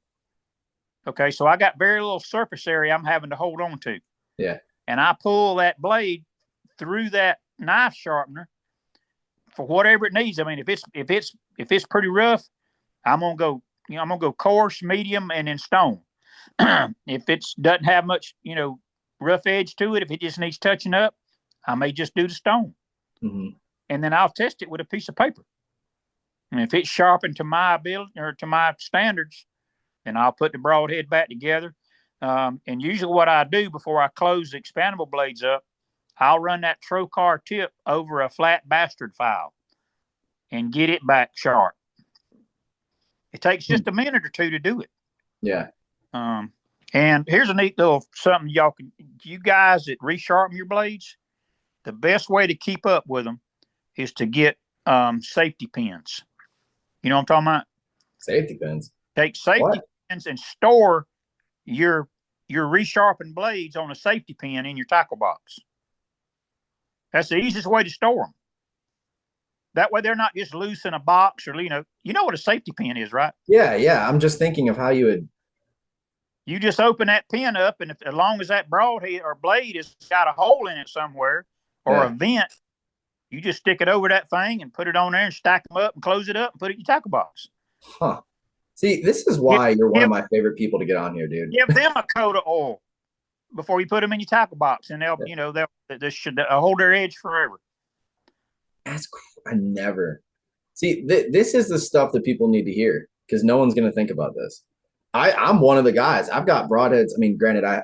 Speaker 3: Okay, so I got very little surface area I'm having to hold on to.
Speaker 2: Yeah. And
Speaker 3: I pull that blade through that knife sharpener for whatever it needs. I mean, if it's pretty rough, I'm gonna go coarse, medium, and then stone. If it doesn't have much, rough edge to it, if it just needs touching up, I may just do the stone. Mm-hmm. And then I'll test it with a piece of paper. And if it's sharpened to my ability or to my standards, then I'll put the broadhead back together. And usually what I do before I close the expandable blades up, I'll run that trocar tip over a flat bastard file and get it back sharp. It takes just a minute or two to do it.
Speaker 2: Yeah.
Speaker 3: And here's a neat little something you guys that resharpen your blades, the best way to keep up with them is to get safety pins. You know what I'm talking about?
Speaker 2: Safety pins.
Speaker 3: Take safety pins and store your resharpened blades on a safety pin in your tackle box. That's the easiest way to store them. That way they're not just loose in a box or, you know what a safety pin is, right?
Speaker 2: Yeah. I'm just thinking of how you would.
Speaker 3: You just open that pin up, and as long as that broadhead or blade has got a hole in it somewhere or a vent, you just stick it over that thing and put it on there and stack them up and close it up and put it in your tackle box.
Speaker 2: Huh. See, this is why you're one of my favorite people to get on here, dude.
Speaker 3: Give them a coat of oil before you put them in your tackle box, and they'll hold their edge forever.
Speaker 2: I never see. This is the stuff that people need to hear because no one's going to think about this. I'm one of the guys. I've got broadheads. I mean, granted, I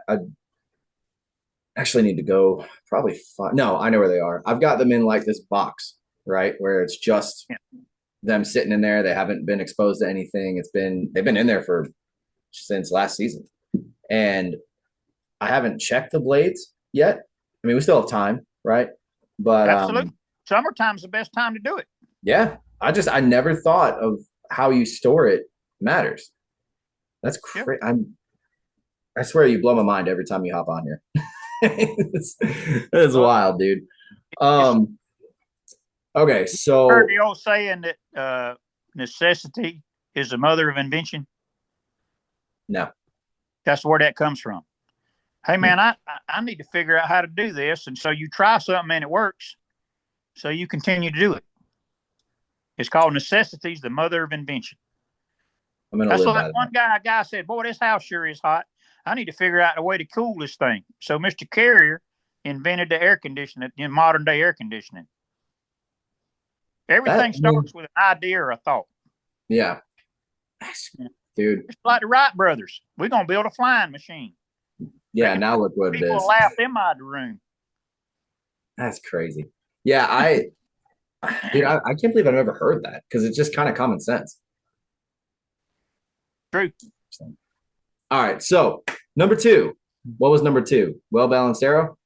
Speaker 2: actually need to go probably. No, I know where they are. I've got them in like this box, right, where it's just them sitting in there. They haven't been exposed to anything. They've been in there since last season. And I haven't checked the blades yet. I mean, we still have time, right? But
Speaker 3: Absolutely. Summertime's the best time to do it.
Speaker 2: yeah, I never thought of how you store it matters. That's crazy. I swear you blow my mind every time you hop on here. It's wild, dude. Okay, so
Speaker 3: heard the old saying that necessity is the mother of invention.
Speaker 2: No,
Speaker 3: that's where that comes from. Hey man, I need to figure out how to do this, and so you try something and it works, so you continue to do it. It's called necessity's the mother of invention. That's like one guy said, "Boy, this house sure is hot. I need to figure out a way to cool this thing." So Mr. Carrier invented the air conditioning in modern day air conditioning. Everything starts with an idea or a thought.
Speaker 2: Yeah. Dude.
Speaker 3: It's like the Wright brothers. We're going to build a flying machine.
Speaker 2: Yeah, now look what it is.
Speaker 3: People laugh them out of the room.
Speaker 2: That's crazy. Yeah, I can't believe I've never heard that, because it's just kind of common sense.
Speaker 3: True.
Speaker 2: All right, so number 2. What was number 2? Well-balanced arrow?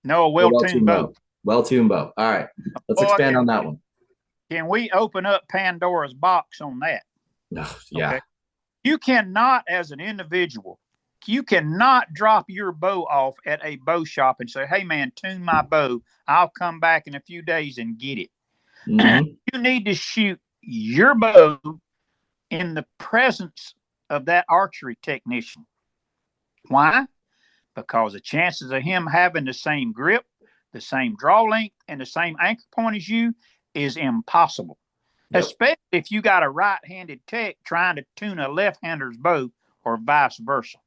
Speaker 3: No, a well-tuned bow.
Speaker 2: Well-tuned bow. All right, let's expand on that one.
Speaker 3: Can we open up Pandora's box on that?
Speaker 2: No, yeah. Okay.
Speaker 3: You cannot, as an individual, you cannot drop your bow off at a bow shop and say, "Hey man, tune my bow. I'll come back in a few days and get it." Mm-hmm. You need to shoot your bow in the presence of that archery technician. Why? Because the chances of him having the same grip, the same draw length, and the same anchor point as you is impossible. Yep. Especially if you got a right-handed tech trying to tune a left-hander's bow or vice versa.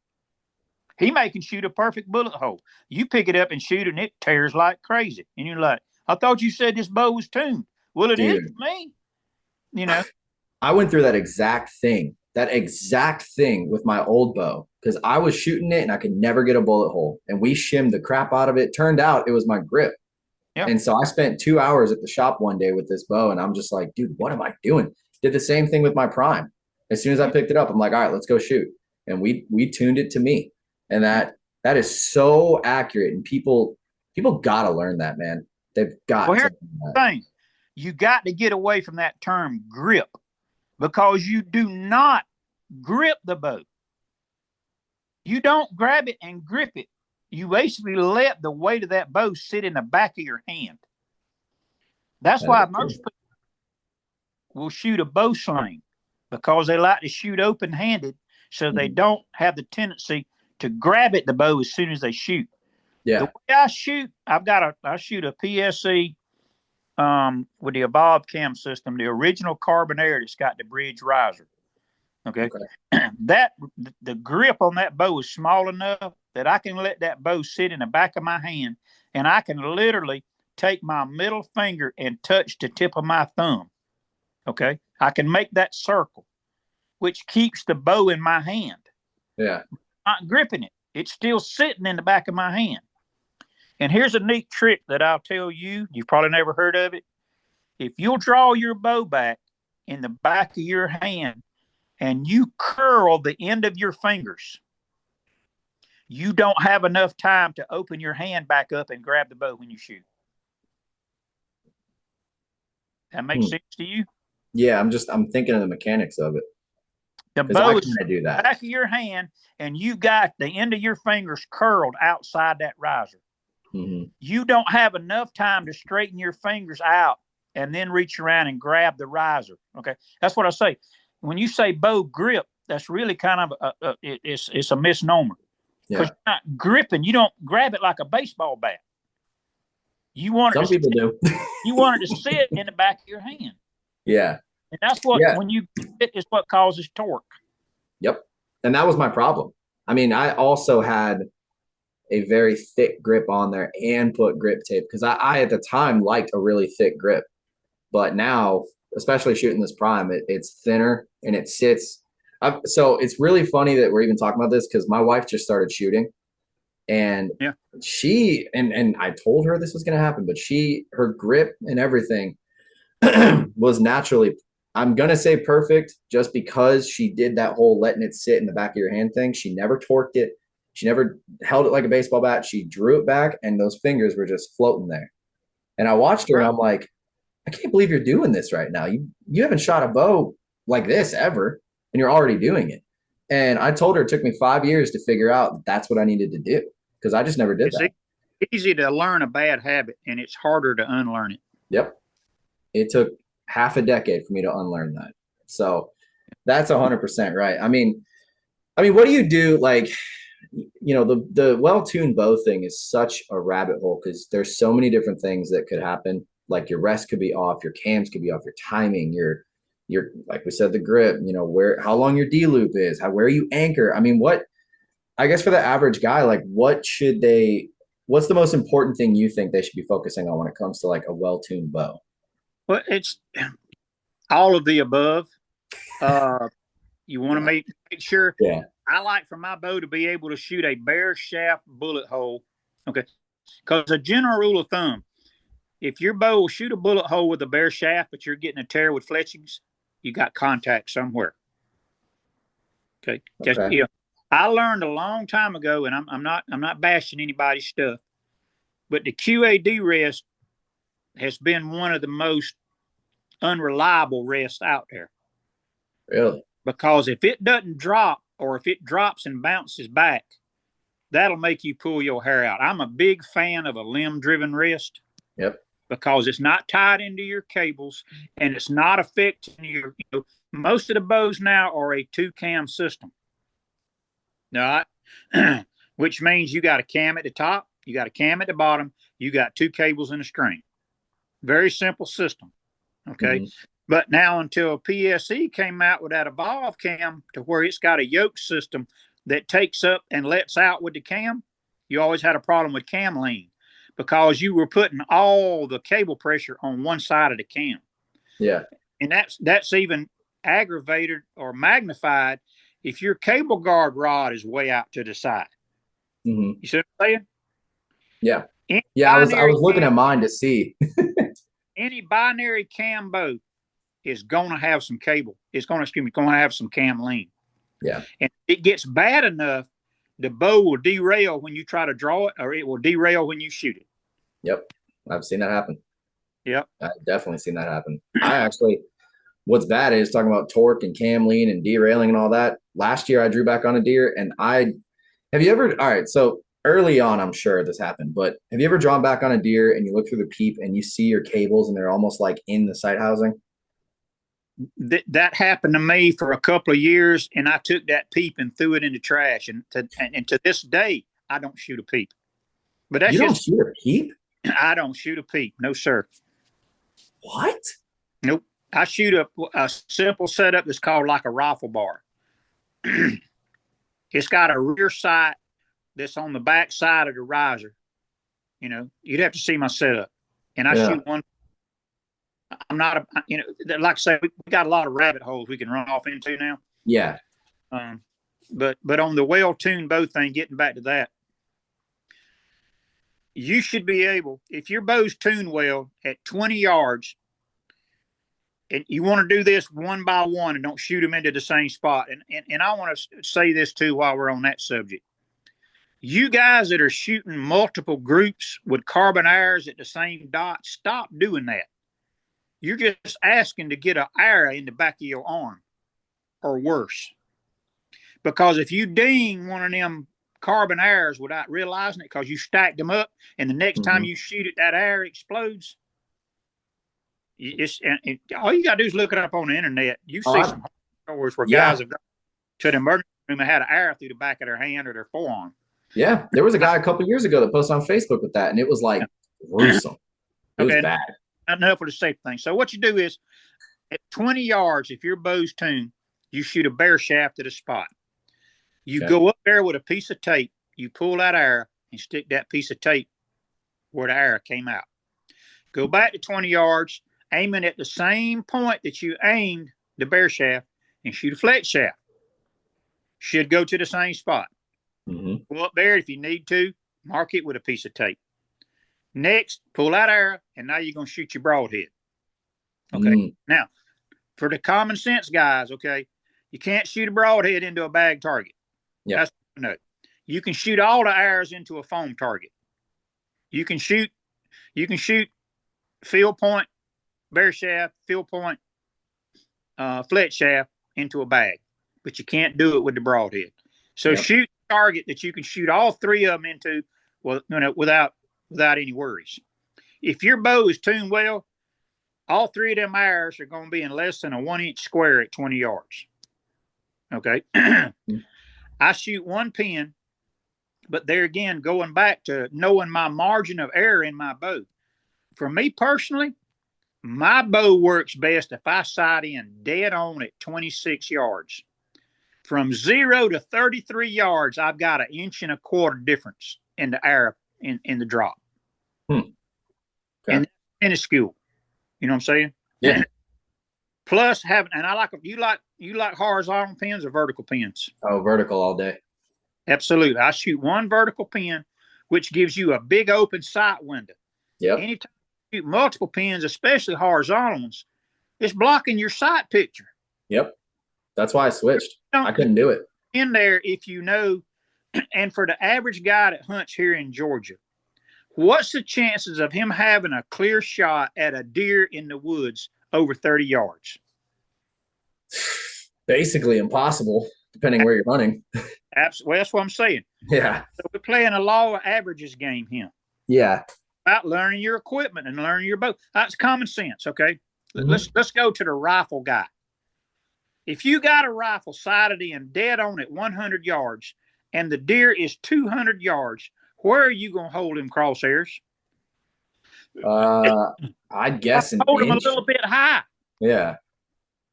Speaker 3: He may can shoot a perfect bullet hole. You pick it up and shoot it, and it tears like crazy. And you're like, "I thought you said this bow was tuned." Well, it is me. You know.
Speaker 2: I went through that exact thing with my old bow, because I was shooting it and I could never get a bullet hole. And we shimmed the crap out of it. Turned out it was my grip. Yep. And so I spent 2 hours at the shop one day with this bow, and I'm just like, dude, what am I doing? Did the same thing with my prime. As soon as I picked it up, I'm like, all right, let's go shoot. And we tuned it to me. And that is so accurate. And people gotta learn that, man. They've got
Speaker 3: to. Here's the thing. You got to get away from that term grip, because you do not grip the bow. You don't grab it and grip it. You basically let the weight of that bow sit in the back of your hand. That's why most people will shoot a bow sling, because they like to shoot open-handed, so they don't have the tendency to grab at the bow as soon as they shoot. Yeah. The way I shoot, I shoot a PSE with the Evolve Cam system, the original carbon air that's got the bridge riser. Okay. The grip on that bow is small enough that I can let that bow sit in the back of my hand, and I can literally take my middle finger and touch the tip of my thumb. Okay. I can make that circle, which keeps the bow in my hand. Yeah. I'm not gripping it. It's still sitting in the back of my hand. And here's a neat trick that I'll tell you. You've probably never heard of it. If you'll draw your bow back in the back of your hand and you curl the end of your fingers, you don't have enough time to open your hand back up and grab the bow when you shoot. That makes sense to you?
Speaker 2: Yeah, I'm thinking of the mechanics of it.
Speaker 3: The bow is in the back of your hand, and you got the end of your fingers curled outside that riser. Mm-hmm. You don't have enough time to straighten your fingers out and then reach around and grab the riser. Okay, that's what I say. When you say bow grip, that's really kind of it's a misnomer, because you're not gripping. You don't grab it like a baseball bat. You want it. Some people do. You want it to sit in the back of your hand.
Speaker 2: Yeah.
Speaker 3: And that's what, when you grip it, is what causes torque.
Speaker 2: Yep. And that was my problem. I mean, I also had a very thick grip on there and put grip tape, because I at the time liked a really thick grip. But now, especially shooting this prime, it's thinner and it sits. So it's really funny that we're even talking about this, because my wife just started shooting. And she, and I told her this was going to happen, but her grip and everything was naturally, I'm going to say perfect, just because she did that whole letting it sit in the back of your hand thing. She never torqued it. She never held it like a baseball bat. She drew it back, and those fingers were just floating there. And I watched her, and I'm like, I can't believe you're doing this right now. You haven't shot a bow like this ever, and you're already doing it. And I told her it took me 5 years to figure out that's what I needed to do, because I just never did that.
Speaker 3: Easy to learn a bad habit, and it's harder to unlearn it.
Speaker 2: Yep. It took half a decade for me to unlearn that. So that's 100% right. I mean, what do you do? Like, the well-tuned bow thing is such a rabbit hole, because there's so many different things that could happen. Like your rest could be off, your cams could be off, your timing, your like we said, the grip, how long your D loop is, where you anchor. I mean, I guess for the average guy, like what's the most important thing you think they should be focusing on when it comes to like a well-tuned bow?
Speaker 3: Well, it's all of the above. You want to make sure.
Speaker 2: Yeah.
Speaker 3: I like for my bow to be able to shoot a bare shaft bullet hole. Okay. Because a general rule of thumb, if your bow will shoot a bullet hole with a bare shaft, but you're getting a tear with fletchings, you got contact somewhere. Okay. I learned a long time ago, and I'm not bashing anybody's stuff, but the QAD rest has been one of the most unreliable rests out there.
Speaker 2: Really?
Speaker 3: Because if it doesn't drop, or if it drops and bounces back, that'll make you pull your hair out. I'm a big fan of a limb-driven rest.
Speaker 2: Yep.
Speaker 3: Because it's not tied into your cables, and it's not affecting your, most of the bows now are a 2-cam system. All right. Which means you got a cam at the top, you got a cam at the bottom, you got 2 cables and a string. Very simple system. Okay. Mm-hmm. But now, until PSE came out with that Evolve cam, to where it's got a yoke system that takes up and lets out with the cam, you always had a problem with cam lean, because you were putting all the cable pressure on one side of the cam.
Speaker 2: Yeah.
Speaker 3: And that's even aggravated or magnified if your cable guard rod is way out to the side.
Speaker 2: Mm-hmm.
Speaker 3: You see what I'm saying?
Speaker 2: Yeah. I was looking at mine to see.
Speaker 3: Any binary cam bow is going to have some cable. It's going to have some cam lean.
Speaker 2: Yeah.
Speaker 3: And it gets bad enough, the bow will derail when you try to draw it, or it will derail when you shoot it.
Speaker 2: Yep. I've seen that happen.
Speaker 3: Yep.
Speaker 2: I've definitely seen that happen. What's bad is talking about torque and cam lean and derailing and all that. Last year I drew back on a deer, and all right, so early on, I'm sure this happened, but have you ever drawn back on a deer and you look through the peep and you see your cables and they're almost like in the sight housing?
Speaker 3: That happened to me for a couple of years, and I took that peep and threw it in the trash. And to this day, I don't shoot a peep. But that's
Speaker 2: you don't shoot a peep?
Speaker 3: I don't shoot a peep. No, sir.
Speaker 2: What?
Speaker 3: Nope. I shoot a simple setup that's called like a rifle bar. It's got a rear sight that's on the back side of the riser. You'd have to see my setup. And I shoot one. I'm not like I say, we got a lot of rabbit holes we can run off into now.
Speaker 2: Yeah.
Speaker 3: But on the well-tuned bow thing, getting back to that, you should be able, if your bow's tuned well at 20 yards, and you want to do this one by one and don't shoot them into the same spot. And I want to say this too while we're on that subject. You guys that are shooting multiple groups with carbon arrows at the same dot, stop doing that. You're just asking to get an arrow in the back of your arm, or worse. Because if you ding one of them carbon arrows without realizing it, because you stacked them up, and the next time you shoot it, that arrow explodes. All you gotta do is look it up on the internet. You see some stories where guys have gone to the emergency room and had an arrow through the back of their hand or their forearm.
Speaker 2: Yeah, there was a guy a couple of years ago that posted on Facebook with that, and it was like gruesome. It was bad.
Speaker 3: Not enough for the safe thing. So what you do is, at 20 yards, if your bow's tuned, you shoot a bare shaft at a spot. You go up there with a piece of tape. You pull that arrow and stick that piece of tape where the arrow came out. Go back to 20 yards, aiming at the same point that you aimed the bare shaft, and shoot a flex shaft. Should go to the same spot.
Speaker 2: Mm-hmm.
Speaker 3: Go up there if you need to. Mark it with a piece of tape. Next, pull that arrow, and now you're going to shoot your broadhead. Okay. Now, for the common sense guys, okay, you can't shoot a broadhead into a bag target.
Speaker 2: Yeah.
Speaker 3: That's no. You can shoot all the arrows into a foam target. You can shoot field point, bear shaft, field point, flet shaft into a bag, but you can't do it with the broadhead. So shoot a target that you can shoot all three of them into, well, without any worries. If your bow is tuned well, all three of them arrows are going to be in less than a 1-inch square at 20 yards. Okay. I shoot one pin, but there again, going back to knowing my margin of error in my bow. For me personally, my bow works best if I sight in dead on at 26 yards. From 0 to 33 yards, I've got 1.25 inches difference in the arrow in the drop.
Speaker 2: Okay.
Speaker 3: And that's minuscule. You know what I'm saying?
Speaker 2: Yeah.
Speaker 3: Plus and I like you like horizontal pins or vertical pins?
Speaker 2: Oh, vertical all day.
Speaker 3: Absolutely. I shoot one vertical pin, which gives you a big open sight window.
Speaker 2: Yep.
Speaker 3: Anytime you shoot multiple pins, especially horizontal ones, it's blocking your sight picture.
Speaker 2: Yep. That's why I switched. I couldn't do it.
Speaker 3: In there, if you know, and for the average guy that hunts here in Georgia, what's the chances of him having a clear shot at a deer in the woods over 30 yards?
Speaker 2: Basically impossible, depending where you're hunting.
Speaker 3: Absolutely. Well, that's what I'm saying.
Speaker 2: Yeah.
Speaker 3: So we're playing a law of averages game here.
Speaker 2: Yeah.
Speaker 3: About learning your equipment and learning your bow. That's common sense, okay? Let's go to the rifle guy. If you got a rifle sighted in dead on at 100 yards and the deer is 200 yards, where are you going to hold him crosshairs?
Speaker 2: I'd guess an
Speaker 3: hold
Speaker 2: inch.
Speaker 3: him a little bit high.
Speaker 2: Yeah.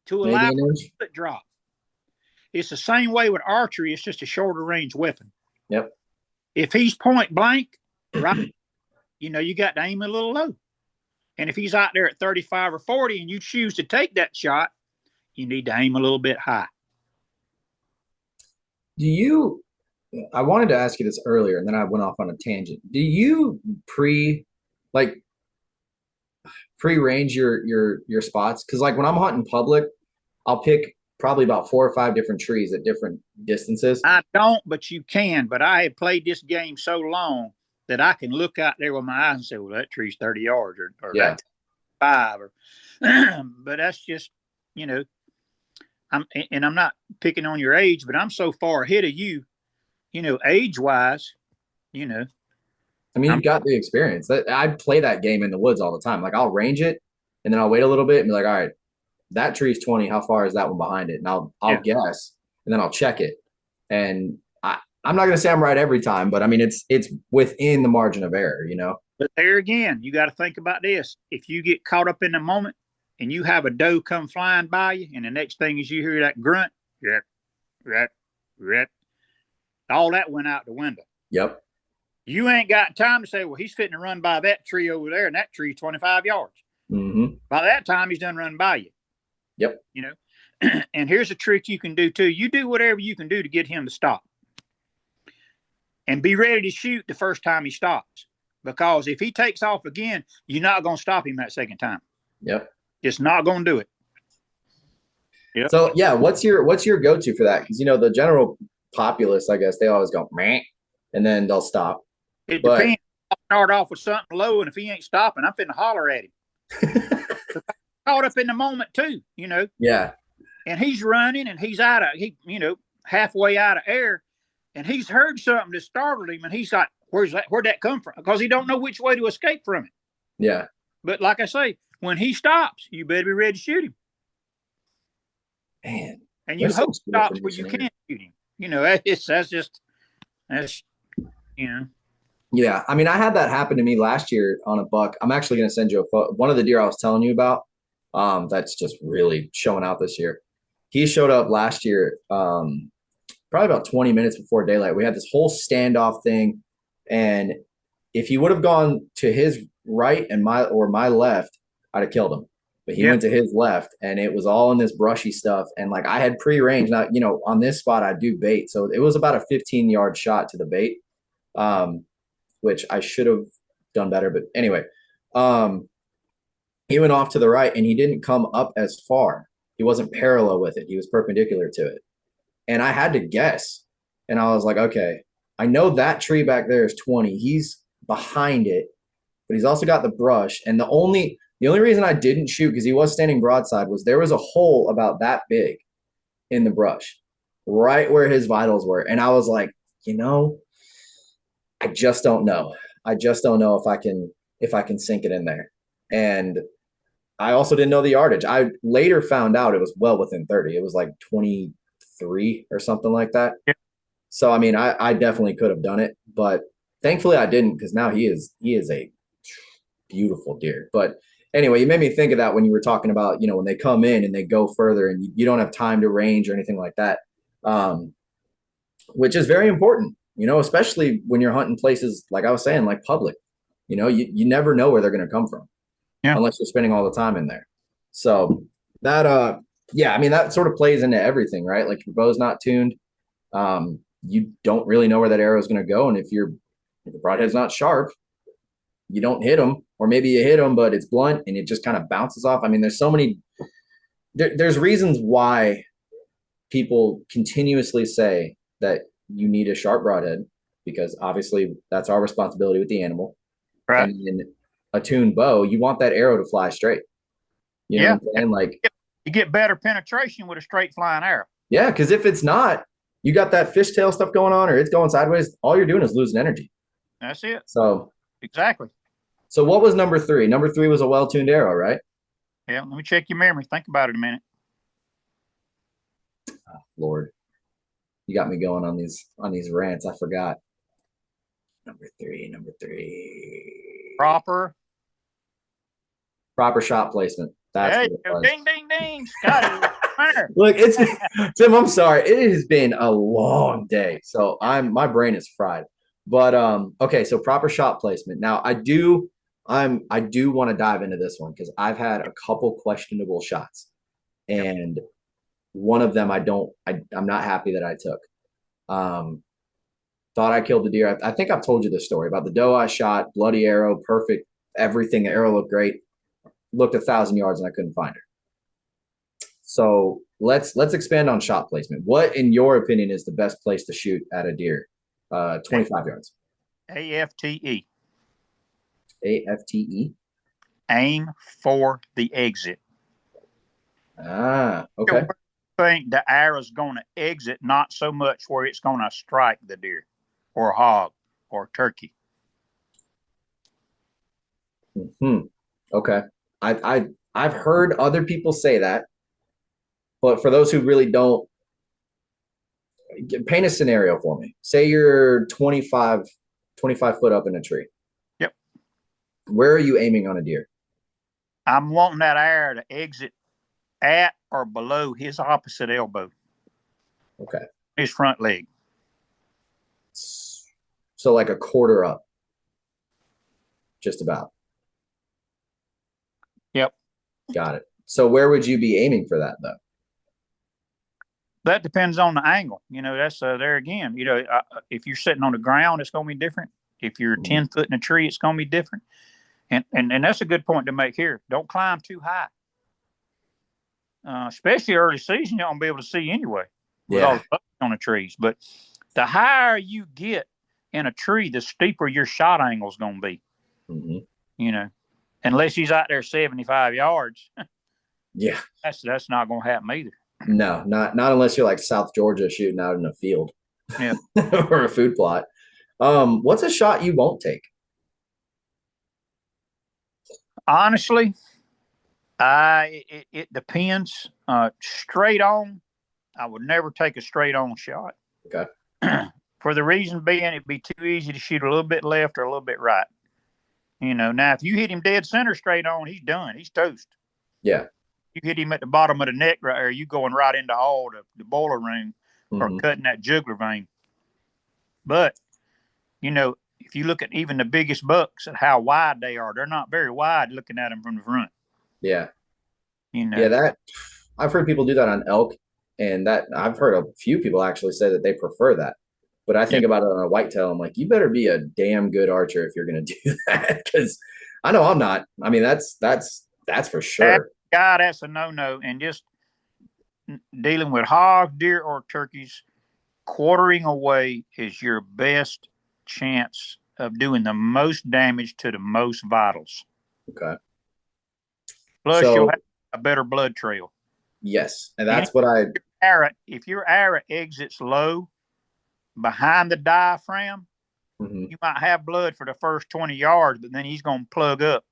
Speaker 3: To allow a foot drop. It's the same way with archery. It's just a shorter range weapon.
Speaker 2: Yep.
Speaker 3: If he's point blank, right, you got to aim a little low. And if he's out there at 35 or 40 and you choose to take that shot, you need to aim a little bit high.
Speaker 2: I wanted to ask you this earlier and then I went off on a tangent. Do you pre-range your spots? Because like when I'm hunting public, I'll pick probably about 4 or 5 different trees at different distances.
Speaker 3: I don't, but you can. But I have played this game so long that I can look out there with my eyes and say, well, that tree's 30 yards or that's 5. But that's just, I'm not picking on your age, but I'm so far ahead of you, age-wise, I
Speaker 2: mean, you've got the experience. I play that game in the woods all the time. Like I'll range it and then I'll wait a little bit and be like, all right, that tree's 20. How far is that one behind it? And I'll guess and then I'll check it. And I'm not going to say I'm right every time, but I mean, it's within the margin of error,
Speaker 3: But there again, you got to think about this. If you get caught up in the moment and you have a doe come flying by you and the next thing is you hear that grunt, all that went out the window.
Speaker 2: Yep.
Speaker 3: You ain't got time to say, well, he's fitting to run by that tree over there, and that tree's 25 yards.
Speaker 2: Mm-hmm.
Speaker 3: By that time, he's done run by you.
Speaker 2: Yep.
Speaker 3: And here's a trick you can do, too. You do whatever you can do to get him to stop. And be ready to shoot the first time he stops. Because if he takes off again, you're not going to stop him that second time.
Speaker 2: Yep.
Speaker 3: Just not going to do it.
Speaker 2: Yep. So, yeah, what's your go-to for that? Because, the general populace, I guess, they always go, meh, and then they'll stop.
Speaker 3: It depends. I'll start off with something low, and if he ain't stopping, I'm finna holler at him. Caught up in the moment too,
Speaker 2: Yeah.
Speaker 3: And he's running, and he's halfway out of air, and he's heard something that startled him, and he's like, "Where'd that come from?" Because he don't know which way to escape from it.
Speaker 2: Yeah.
Speaker 3: But like I say, when he stops, you better be ready to shoot him.
Speaker 2: Man.
Speaker 3: And you hope he stops where you can shoot him. That's.
Speaker 2: Yeah, I mean, I had that happen to me last year on a buck. I'm actually going to send you a photo. One of the deer I was telling you about, that's just really showing out this year. He showed up last year, probably about 20 minutes before daylight. We had this whole standoff thing, and if he would have gone to his right and my left, I'd have killed him. But he went to his left, and it was all in this brushy stuff. And like I had pre-range. Now, on this spot I do bait, so it was about a 15-yard shot to the bait. Which I should have done better. But anyway, He went off to the right and he didn't come up as far. He wasn't parallel with it. He was perpendicular to it. And I had to guess. And I was like, okay, I know that tree back there is 20. He's behind it, but he's also got the brush. And the only reason I didn't shoot, because he was standing broadside, was there was a hole about that big in the brush, right where his vitals were. And I was like, I just don't know. I just don't know if I can sink it in there. And I also didn't know the yardage. I later found out it was well within 30. It was like 23 or something like that.
Speaker 3: Yeah.
Speaker 2: So I mean, I definitely could have done it, but thankfully I didn't, because now he is a beautiful deer. But anyway, you made me think of that when you were talking about, when they come in and they go further and you don't have time to range or anything like that, which is very important, especially when you're hunting places, like I was saying, like public. You never know where they're going to come from. Yeah. Unless you're spending all the time in there. So that, yeah, I mean, that sort of plays into everything, right? Like, your bow's not tuned. You don't really know where that arrow is going to go. And if the broadhead's not sharp, you don't hit them, or maybe you hit them, but it's blunt and it just kind of bounces off. I mean, there's so many, there's reasons why people continuously say that you need a sharp broadhead, because obviously that's our responsibility with the animal. Right. And then a tuned bow, you want that arrow to fly straight. You know what I'm saying? Like,
Speaker 3: you get better penetration with a straight flying arrow.
Speaker 2: Yeah, because if it's not, you got that fishtail stuff going on, or it's going sideways, all you're doing is losing energy.
Speaker 3: That's it.
Speaker 2: So
Speaker 3: exactly.
Speaker 2: So what was number 3? Number 3 was a well-tuned arrow, right?
Speaker 3: Yeah, let me check your memory. Think about it a minute.
Speaker 2: Oh, Lord. You got me going on these rants. I forgot. Number 3.
Speaker 3: Proper
Speaker 2: shot placement. That's what it was.
Speaker 3: Ding, ding, ding. Scotty.
Speaker 2: Look, Tim, I'm sorry. It has been a long day. So my brain is fried. But okay, so proper shot placement. Now I do want to dive into this one, because I've had a couple questionable shots. And one of them I'm not happy that I took. Thought I killed the deer. I think I've told you this story about the doe I shot, bloody arrow, perfect, everything. The arrow looked great. Looked 1,000 yards and I couldn't find her. So let's expand on shot placement. What, in your opinion, is the best place to shoot at a deer? 25 yards.
Speaker 3: AFTE.
Speaker 2: AFTE?
Speaker 3: Aim for the exit.
Speaker 2: Ah, okay.
Speaker 3: I think the arrow's going to exit, not so much where it's going to strike the deer or hog or turkey.
Speaker 2: Okay. I've heard other people say that, but for those who really don't, paint a scenario for me. Say you're 25 foot up in a tree.
Speaker 3: Yep.
Speaker 2: Where are you aiming on a deer?
Speaker 3: I'm wanting that arrow to exit at or below his opposite elbow.
Speaker 2: Okay.
Speaker 3: His front leg.
Speaker 2: So like a quarter up. Just about.
Speaker 3: Yep.
Speaker 2: Got it. So where would you be aiming for that, though?
Speaker 3: That depends on the angle. That's there again. If you're sitting on the ground, it's going to be different. If you're 10 foot in a tree, it's going to be different. And that's a good point to make here. Don't climb too high. Especially early season, you won't be able to see anyway with all the bugs on the trees. But the higher you get in a tree, the steeper your shot angle is going to be. Mm-hmm. Unless he's out there 75 yards. Yeah, that's not going to happen either.
Speaker 2: No, not unless you're like South Georgia shooting out in a field, or a food plot. What's a shot you won't take?
Speaker 3: Honestly, it depends. Straight on, I would never take a straight on shot.
Speaker 2: Okay.
Speaker 3: For the reason being, it'd be too easy to shoot a little bit left or a little bit right. Now if you hit him dead center straight on, he's done. He's toast.
Speaker 2: Yeah.
Speaker 3: You hit him at the bottom of the neck right there, you going right into all the boiler room or cutting that jugular vein. But, if you look at even the biggest bucks and how wide they are, they're not very wide looking at them from the front.
Speaker 2: Yeah. Yeah, that I've heard people do that on elk, and that I've heard a few people actually say that they prefer that. But I think about it on a whitetail, I'm like, you better be a damn good archer if you're going to do that, because I know I'm not. I mean, that's That's for sure.
Speaker 3: God, that's a no-no. And just dealing with hogs, deer, or turkeys, quartering away is your best chance of doing the most damage to the most vitals.
Speaker 2: Okay.
Speaker 3: Plus, you'll have a better blood trail.
Speaker 2: Yes, and that's what I.
Speaker 3: If your arrow exits low behind the diaphragm, you might have blood for the first 20 yards, but then he's going to plug up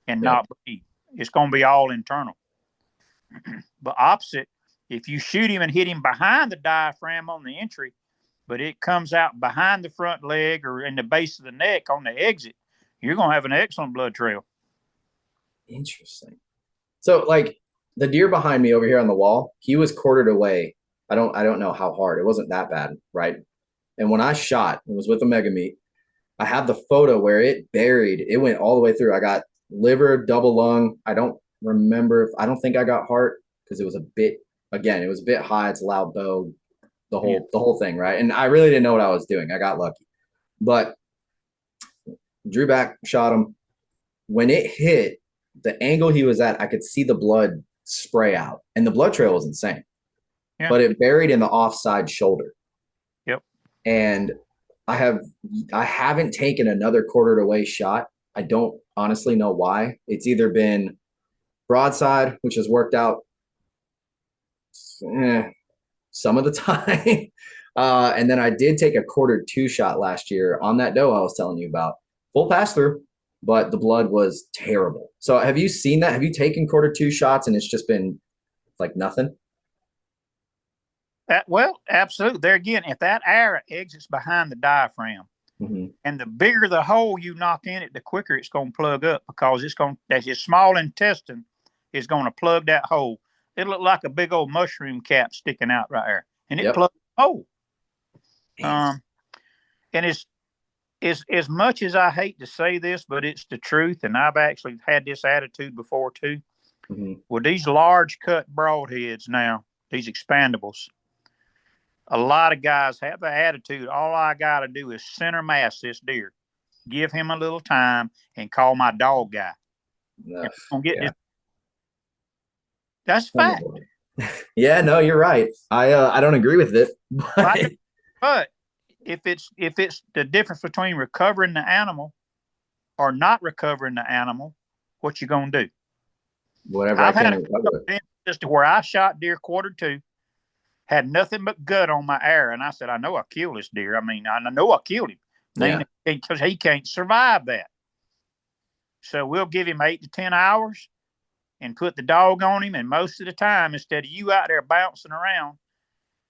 Speaker 3: and not bleed. It's going to be all internal. But opposite, if you shoot him and hit him behind the diaphragm on the entry, but it comes out behind the front leg or in the base of the neck on the exit, you're going to have an excellent blood trail.
Speaker 2: Interesting. So, like the deer behind me over here on the wall, he was quartered away. I don't know how hard. It wasn't that bad, right? And when I shot, it was with a mega meat. I have the photo where it buried. It went all the way through. I got liver, double lung. I don't think I got heart because it was a bit high. It's a loud bow, the whole thing, right? And I really didn't know what I was doing. I got lucky. But drew back, shot him. When it hit, the angle he was at, I could see the blood spray out. And the blood trail was insane. Yeah. But it buried in the offside shoulder.
Speaker 3: Yep.
Speaker 2: And I haven't taken another quartered away shot. I don't honestly know why. It's either been broadside, which has worked out some of the time. And then I did take a quartered 2 shot last year on that doe I was telling you about. Full pass through, but the blood was terrible. So have you seen that? Have you taken quartered 2 shots and it's just been like nothing?
Speaker 3: Well, absolutely. There again, if that arrow exits behind the diaphragm, and the bigger the hole you knock in it, the quicker it's going to plug up because that his small intestine is going to plug that hole. It'll look like a big old mushroom cap sticking out right there, and it plugs the hole. And it's as much as I hate to say this, but it's the truth, and I've actually had this attitude before too. With these large cut broadheads now, these expandables, a lot of guys have the attitude, all I got to do is center mass this deer, give him a little time, and call my dog guy. That's fact.
Speaker 2: Yeah, no, you're right. I don't agree with it.
Speaker 3: But if it's the difference between recovering the animal or not recovering the animal, what you gonna do?
Speaker 2: Whatever I can recover.
Speaker 3: Just to where I shot deer quarter 2. Had nothing but gut on my arrow. And I said, I know I killed this deer. I mean, I know I killed him. Because he can't survive that. So we'll give him 8 to 10 hours and put the dog on him. And most of the time, instead of you out there bouncing around,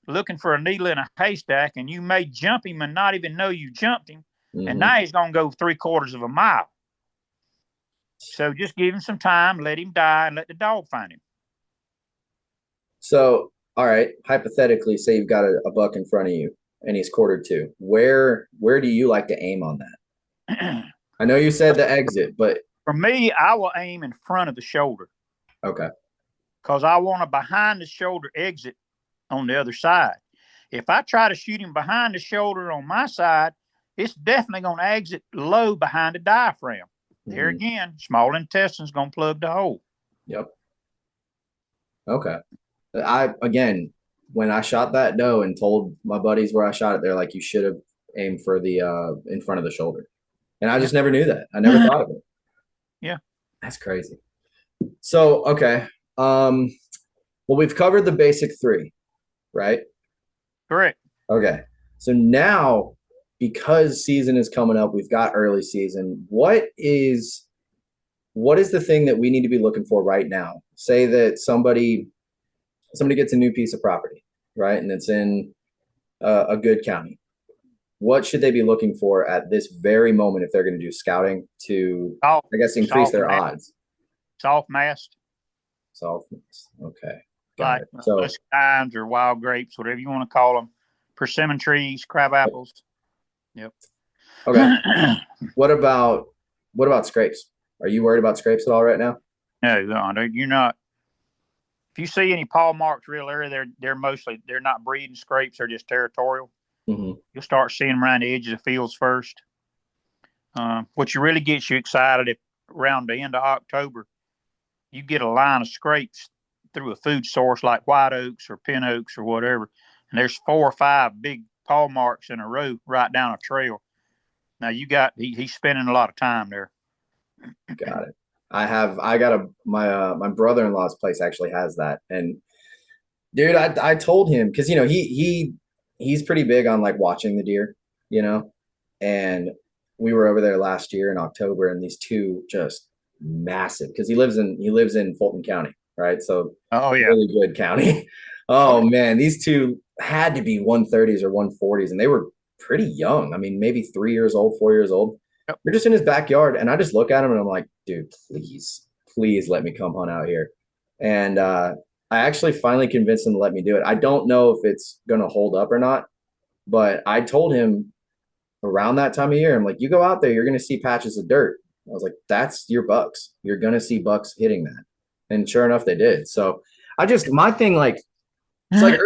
Speaker 3: looking for a needle in a haystack, and you may jump him and not even know you jumped him. And now he's going to go 3/4 of a mile. So just give him some time, let him die, and let the dog find him.
Speaker 2: So, all right, hypothetically, say you've got a buck in front of you and he's quartered 2. Where do you like to aim on that? I know you said the exit, but
Speaker 3: for me, I will aim in front of the shoulder.
Speaker 2: Okay.
Speaker 3: Because I want a behind the shoulder exit on the other side. If I try to shoot him behind the shoulder on my side, it's definitely going to exit low behind the diaphragm. There again, small intestine's going to plug the hole.
Speaker 2: Yep. Okay. When I shot that doe and told my buddies where I shot it, they're like, you should have aimed for the in front of the shoulder. And I just never knew that. I never thought of it.
Speaker 3: Yeah.
Speaker 2: That's crazy. So, okay. Well, we've covered the basic 3, right?
Speaker 3: Correct.
Speaker 2: Okay. So now, because season is coming up, we've got early season. What is the thing that we need to be looking for right now? Say that somebody gets a new piece of property, right? And it's in a good county. What should they be looking for at this very moment if they're going to do scouting to, increase their odds?
Speaker 3: Soft mast.
Speaker 2: Okay.
Speaker 3: Like muscadines or wild grapes, whatever you want to call them. Persimmon trees, crab apples. Yep.
Speaker 2: Okay. What about scrapes? Are you worried about scrapes at all right now?
Speaker 3: No, you're not. If you see any paw marks real area, they're not breeding scrapes, they're just territorial. You'll start seeing them around the edges of fields first. What really gets you excited if around the end of October, you get a line of scrapes through a food source like white oaks or pin oaks or whatever, and there's 4 or 5 big paw marks in a row right down a trail. Now he's spending a lot of time there.
Speaker 2: Got it. I got my brother-in-law's place actually has that. And dude, I told him, because he's pretty big on like watching the deer, and we were over there last year in October, and these two just massive, because he lives in Fulton County, right? So really good county. Oh man, these two had to be 130s or 140s, and they were pretty young. I mean, maybe 3 years old, 4 years old.
Speaker 3: Yep.
Speaker 2: They're just in his backyard, and I just look at him and I'm like, dude, please let me come hunt out here. And I actually finally convinced him to let me do it. I don't know if it's going to hold up or not, but I told him around that time of year, I'm like, you go out there, you're going to see patches of dirt. I was like, that's your bucks. You're going to see bucks hitting that. And sure enough, they did. So my thing, like, it's like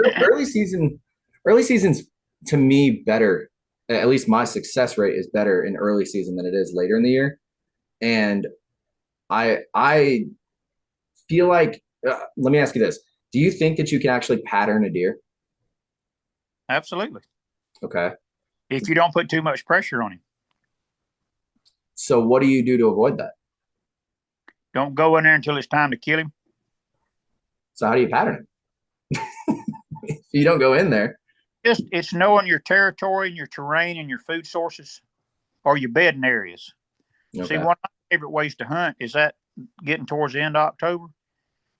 Speaker 2: early season's to me better. At least my success rate is better in early season than it is later in the year. And I feel like, let me ask you this. Do you think that you can actually pattern a deer?
Speaker 3: Absolutely.
Speaker 2: Okay.
Speaker 3: If you don't put too much pressure on him.
Speaker 2: So what do you do to avoid that?
Speaker 3: Don't go in there until it's time to kill him.
Speaker 2: So how do you pattern him? If you don't go in there.
Speaker 3: It's knowing your territory and your terrain and your food sources or your bedding areas. Okay. See, one of my favorite ways to hunt is that getting towards the end of October.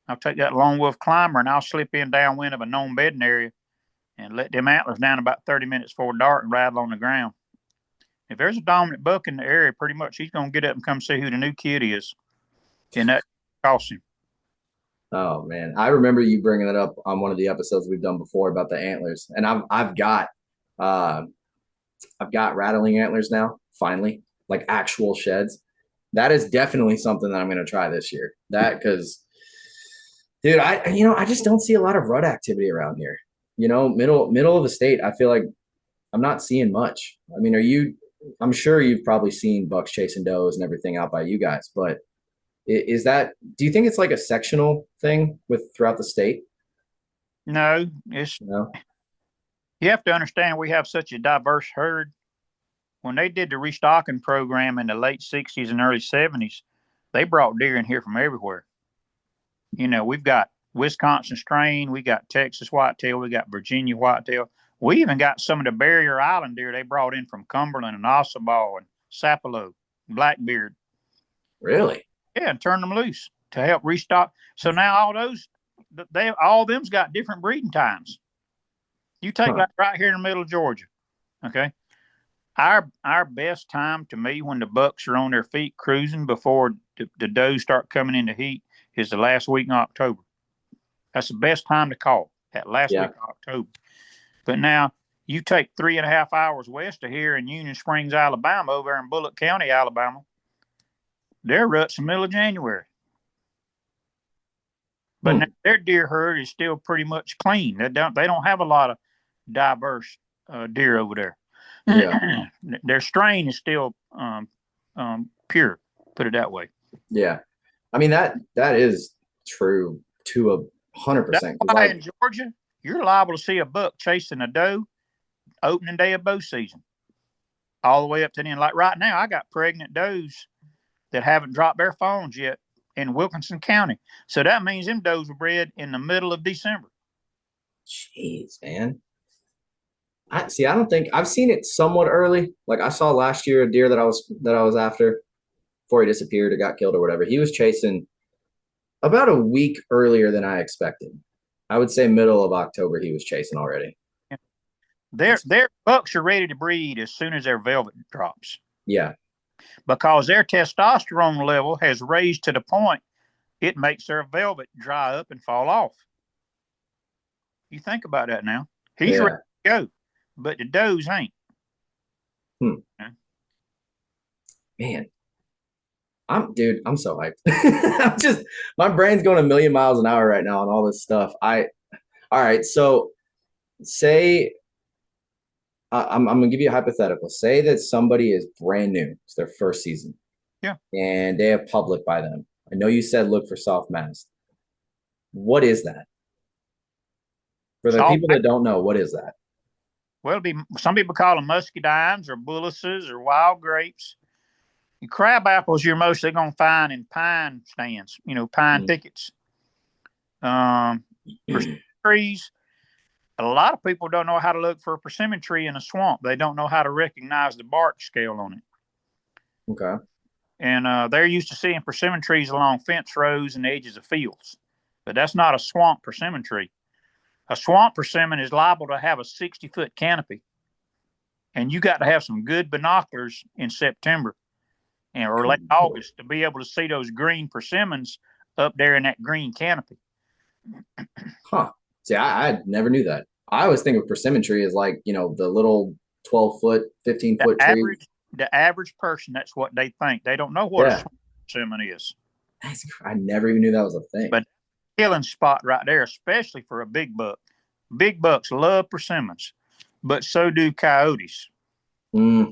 Speaker 3: I'll take that lone wolf climber and I'll slip in downwind of a known bedding area and let them antlers down about 30 minutes before dark and rattle on the ground. If there's a dominant buck in the area, pretty much he's going to get up and come see who the new kid is. And that costs him.
Speaker 2: Oh man, I remember you bringing that up on one of the episodes we've done before about the antlers, and I've got rattling antlers now. Finally, like actual sheds. That is definitely something that I'm going to try this year. Because, dude, I just don't see a lot of rut activity around here. Middle of the state. I feel like I'm not seeing much. I mean, I'm sure you've probably seen bucks chasing does and everything out by you guys, but. Do you think it's like a sectional thing throughout the state?
Speaker 3: No, you have to understand we have such a diverse herd. When they did the restocking program in the late 60s and early 70s, they brought deer in here from everywhere. We've got Wisconsin strain, we got Texas whitetail, we got Virginia whitetail. We even got some of the Barrier Island deer they brought in from Cumberland and Ossabaw and Sapelo, Blackbeard.
Speaker 2: Really?
Speaker 3: Yeah, and turn them loose to help restock. So now all of them's got different breeding times. You take like right here in the middle of Georgia, okay? Our best time to me when the bucks are on their feet cruising before the does start coming into heat is the last week in October. That's the best time to call, that last week of October. But now you take 3.5 hours west of here in Union Springs, Alabama, over there in Bullock County, Alabama. Their rut's the middle of January. But now their deer herd is still pretty much clean. They don't have a lot of diverse deer over there. Yeah. Their strain is still pure, put it that way.
Speaker 2: Yeah. I mean, that is true to 100%.
Speaker 3: That's why in Georgia, you're liable to see a buck chasing a doe opening day of bow season. All the way up to the end. Like right now, I got pregnant does that haven't dropped their fawns yet in Wilkinson County. So that means them does were bred in the middle of December.
Speaker 2: Jeez, man. I don't think I've seen it somewhat early. Like I saw last year a deer that I was after before he disappeared or got killed or whatever. He was chasing about a week earlier than I expected. I would say middle of October he was chasing already.
Speaker 3: Yeah. Their bucks are ready to breed as soon as their velvet drops.
Speaker 2: Yeah.
Speaker 3: Because their testosterone level has raised to the point it makes their velvet dry up and fall off. You think about that now. He's ready to go, but the does ain't.
Speaker 2: Man, I'm so hyped. My brain's going a million miles an hour right now on all this stuff. All right. So say, I'm going to give you a hypothetical. Say that somebody is brand new. It's their first season.
Speaker 3: Yeah.
Speaker 2: And they have public by them. I know you said look for soft mast. What is that? For the
Speaker 3: Soft
Speaker 2: people that don't know, what is that?
Speaker 3: Well, some people call them muscadines or bullaces or wild grapes. Your crab apples you're mostly going to find in pine stands, pine thickets. Trees, a lot of people don't know how to look for a persimmon tree in a swamp. They don't know how to recognize the bark scale on it.
Speaker 2: Okay.
Speaker 3: And they're used to seeing persimmon trees along fence rows and the edges of fields. But that's not a swamp persimmon tree. A swamp persimmon is liable to have a 60-foot canopy. And you got to have some good binoculars in September or late August to be able to see those green persimmons up there in that green canopy.
Speaker 2: Huh. See, I never knew that. I always think of persimmon tree as like, the little 12-foot, 15-foot tree.
Speaker 3: The average person, that's what they think. They don't know what a swamp persimmon is.
Speaker 2: I never even knew that was a thing.
Speaker 3: But killing spot right there, especially for a big buck. Big bucks love persimmons, but so do coyotes.
Speaker 2: Yeah.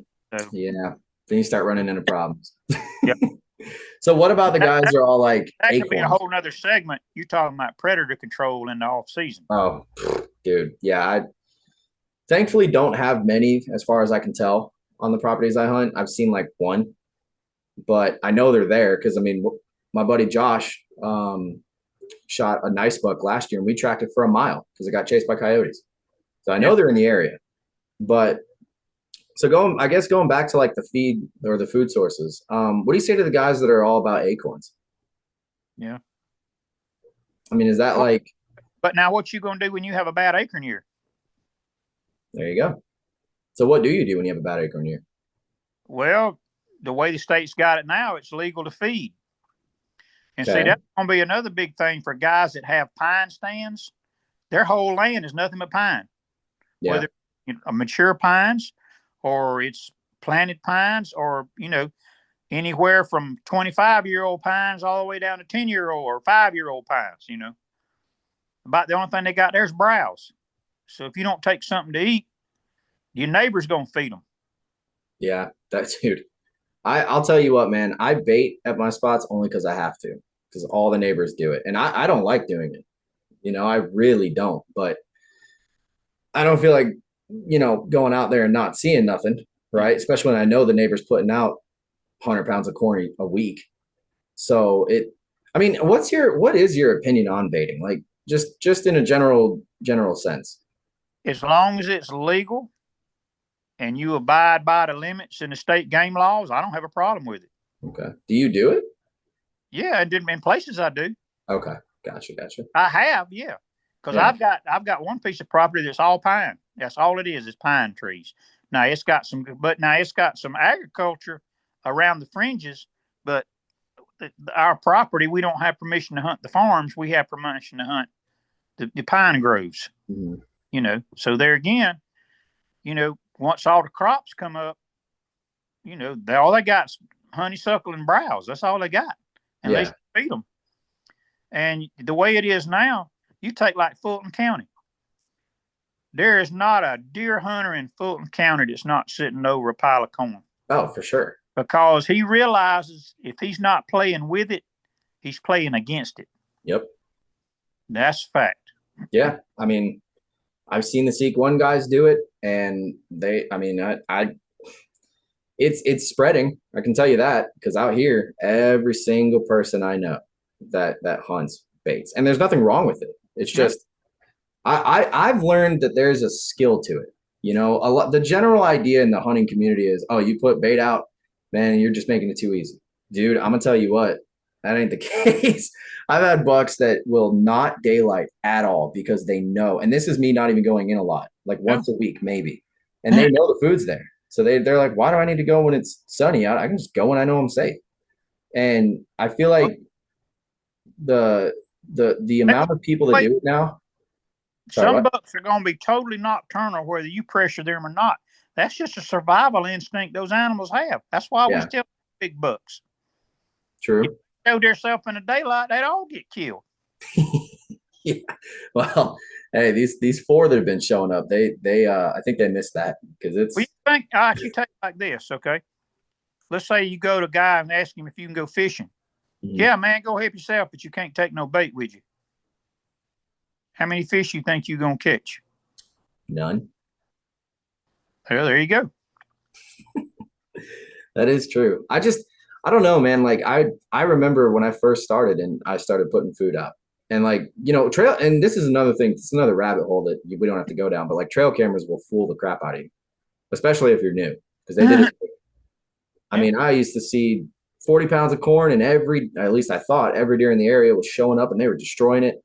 Speaker 2: Then you start running into problems.
Speaker 3: Yep.
Speaker 2: So what about the guys that are all like
Speaker 3: that
Speaker 2: acorns?
Speaker 3: Could be a whole nother segment. You're talking about predator control in the off season.
Speaker 2: Oh, dude. Yeah. I thankfully don't have many as far as I can tell on the properties I hunt. I've seen like one, but I know they're there because my buddy Josh shot a nice buck last year and we tracked it for a mile because it got chased by coyotes. So I know they're in the area. But so going back to like the feed or the food sources, what do you say to the guys that are all about acorns?
Speaker 3: Yeah.
Speaker 2: Is that like?
Speaker 3: But now what you going to do when you have a bad acorn year?
Speaker 2: There you go. So what do you do when you have a bad acorn year?
Speaker 3: Well, the way the state's got it now, it's legal to feed. And see, that's going to be another big thing for guys that have pine stands. Their whole land is nothing but pine. Yeah. Whether mature pines or it's planted pines or, anywhere from 25-year-old pines all the way down to 10-year-old or 5-year-old pines, About the only thing they got there is browse. So if you don't take something to eat, your neighbor's going to feed them. Yeah,
Speaker 2: dude. I'll tell you what, man, I bait at my spots only because I have to, because all the neighbors do it. And I don't like doing it. I really don't. But I don't feel like, going out there and not seeing nothing, right? Especially when I know the neighbor's putting out 100 pounds of corn a week. So what is your opinion on baiting? Like just in a general sense.
Speaker 3: As long as it's legal and you abide by the limits in the state game laws, I don't have a problem with it.
Speaker 2: Okay. Do you do it?
Speaker 3: Yeah, in places I do.
Speaker 2: Okay. Gotcha.
Speaker 3: I have, yeah. Because I've got one piece of property that's all pine. That's all it is pine trees. Now it's got some agriculture around the fringes, but our property, we don't have permission to hunt the farms. We have permission to hunt the pine groves. Mm-hmm. So there again, once all the crops come up, all they got is honeysuckle and browse. That's all they got. And they feed them. And the way it is now, you take like Fulton County. There is not a deer hunter in Fulton County that's not sitting over a pile of corn.
Speaker 2: Oh, for sure.
Speaker 3: Because he realizes if he's not playing with it, he's playing against it.
Speaker 2: Yep.
Speaker 3: That's fact.
Speaker 2: Yeah. I've seen the Seek One guys do it, and it's spreading. I can tell you that, because out here, every single person I know that hunts baits, and there's nothing wrong with it. It's just, I've learned that there's a skill to it. The general idea in the hunting community is, oh, you put bait out, man, you're just making it too easy. Dude, I'm gonna tell you what, that ain't the case. I've had bucks that will not daylight at all because they know, and this is me not even going in a lot, like once a week maybe, and they know the food's there. So they're like, why do I need to go when it's sunny? I can just go when I know I'm safe. And I feel like the amount of people that do it now.
Speaker 3: Some bucks are going to be totally nocturnal, whether you pressure them or not. That's just a survival instinct those animals have. That's why we still have big bucks.
Speaker 2: True.
Speaker 3: If they showed themselves in the daylight, they'd all get killed.
Speaker 2: Yeah. Well, hey, these four that have been showing up, they I think they missed that because it's.
Speaker 3: Well, all right, you take it like this, okay? Let's say you go to a guy and ask him if you can go fishing. Yeah, man, go help yourself, but you can't take no bait with you. How many fish you think you're going to catch?
Speaker 2: None.
Speaker 3: Well, there you go.
Speaker 2: That is true. I don't know, man. Like I remember when I first started and I started putting food out, and like, trail, and this is another thing. It's another rabbit hole that we don't have to go down, but like trail cameras will fool the crap out of you, especially if you're new, because they did it. I mean, I used to see 40 pounds of corn, and at least I thought every deer in the area was showing up and they were destroying it.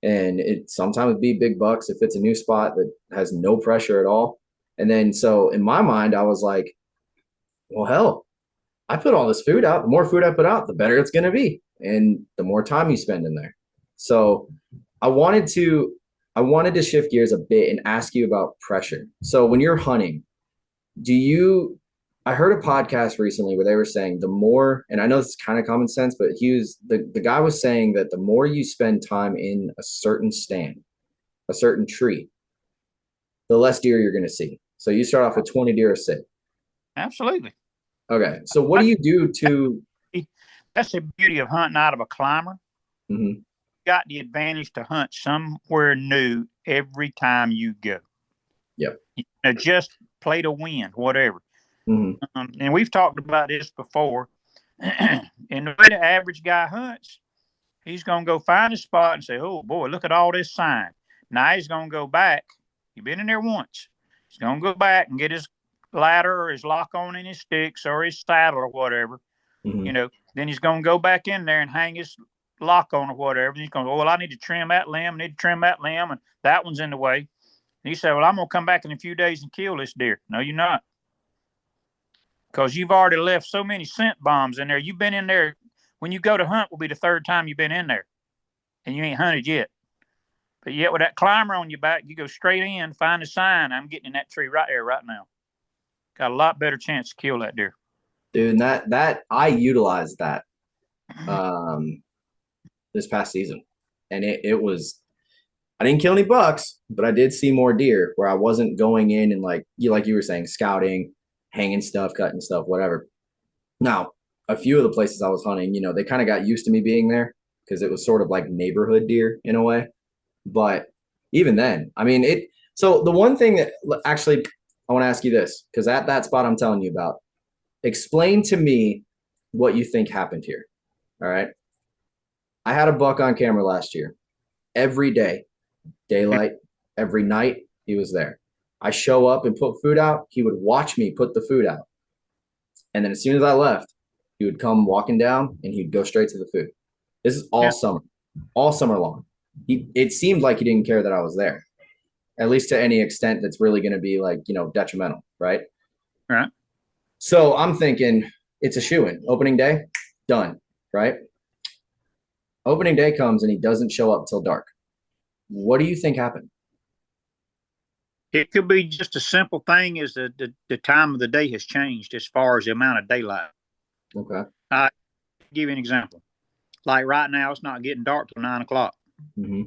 Speaker 2: And it sometimes be big bucks if it's a new spot that has no pressure at all. And then, so in my mind, I was like, well, hell, I put all this food out. The more food I put out, the better it's going to be, and the more time you spend in there. So I wanted to shift gears a bit and ask you about pressure. So when you're hunting, I heard a podcast recently where they were saying the more, and I know this is kind of common sense, but the guy was saying that the more you spend time in a certain stand, a certain tree, the less deer you're going to see. So you start off with 20 deer a sit.
Speaker 3: Absolutely.
Speaker 2: Okay. So what do you do to?
Speaker 3: That's the beauty of hunting out of a climber.
Speaker 2: Mm-hmm.
Speaker 3: You got the advantage to hunt somewhere new every time you go.
Speaker 2: Yep.
Speaker 3: Just play to win, whatever.
Speaker 2: Mm-hmm.
Speaker 3: And we've talked about this before. And the way the average guy hunts, he's going to go find a spot and say, oh, boy, look at all this sign. Now he's going to go back. You've been in there once. He's going to go back and get his ladder or his lock on in his sticks or his saddle or whatever.
Speaker 2: Mm-hmm.
Speaker 3: Then he's going to go back in there and hang his lock on or whatever. And he's going to go, well, I need to trim that limb, and that one's in the way. And he said, well, I'm going to come back in a few days and kill this deer. No, you're not. Because you've already left so many scent bombs in there. You've been in there. When you go to hunt, will be the third time you've been in there. And you ain't hunted yet. But yet with that climber on your back, you go straight in, find a sign. I'm getting in that tree right there, right now. Got a lot better chance to kill that deer.
Speaker 2: Dude, that I utilized that this past season. And it was, I didn't kill any bucks, but I did see more deer where I wasn't going in and like you were saying, scouting, hanging stuff, cutting stuff, whatever. Now, a few of the places I was hunting, they kind of got used to me being there because it was sort of like neighborhood deer in a way. But even then, I mean, so the one thing that actually I want to ask you this, because at that spot I'm telling you about, explain to me what you think happened here. All right. I had a buck on camera last year. Every day, daylight, every night, he was there. I show up and put food out. He would watch me put the food out. And then as soon as I left, he would come walking down and he'd go straight to the food. This is all summer long. It seemed like he didn't care that I was there, at least to any extent that's really going to be like, detrimental. Right.
Speaker 3: Right.
Speaker 2: So I'm thinking it's a shoo-in. Opening day, done. Right. Opening day comes and he doesn't show up till dark. What do you think happened?
Speaker 3: It could be just a simple thing as the time of the day has changed as far as the amount of daylight.
Speaker 2: Okay.
Speaker 3: I'll give you an example. Like right now, it's not getting dark till 9 o'clock.
Speaker 2: Mm-hmm.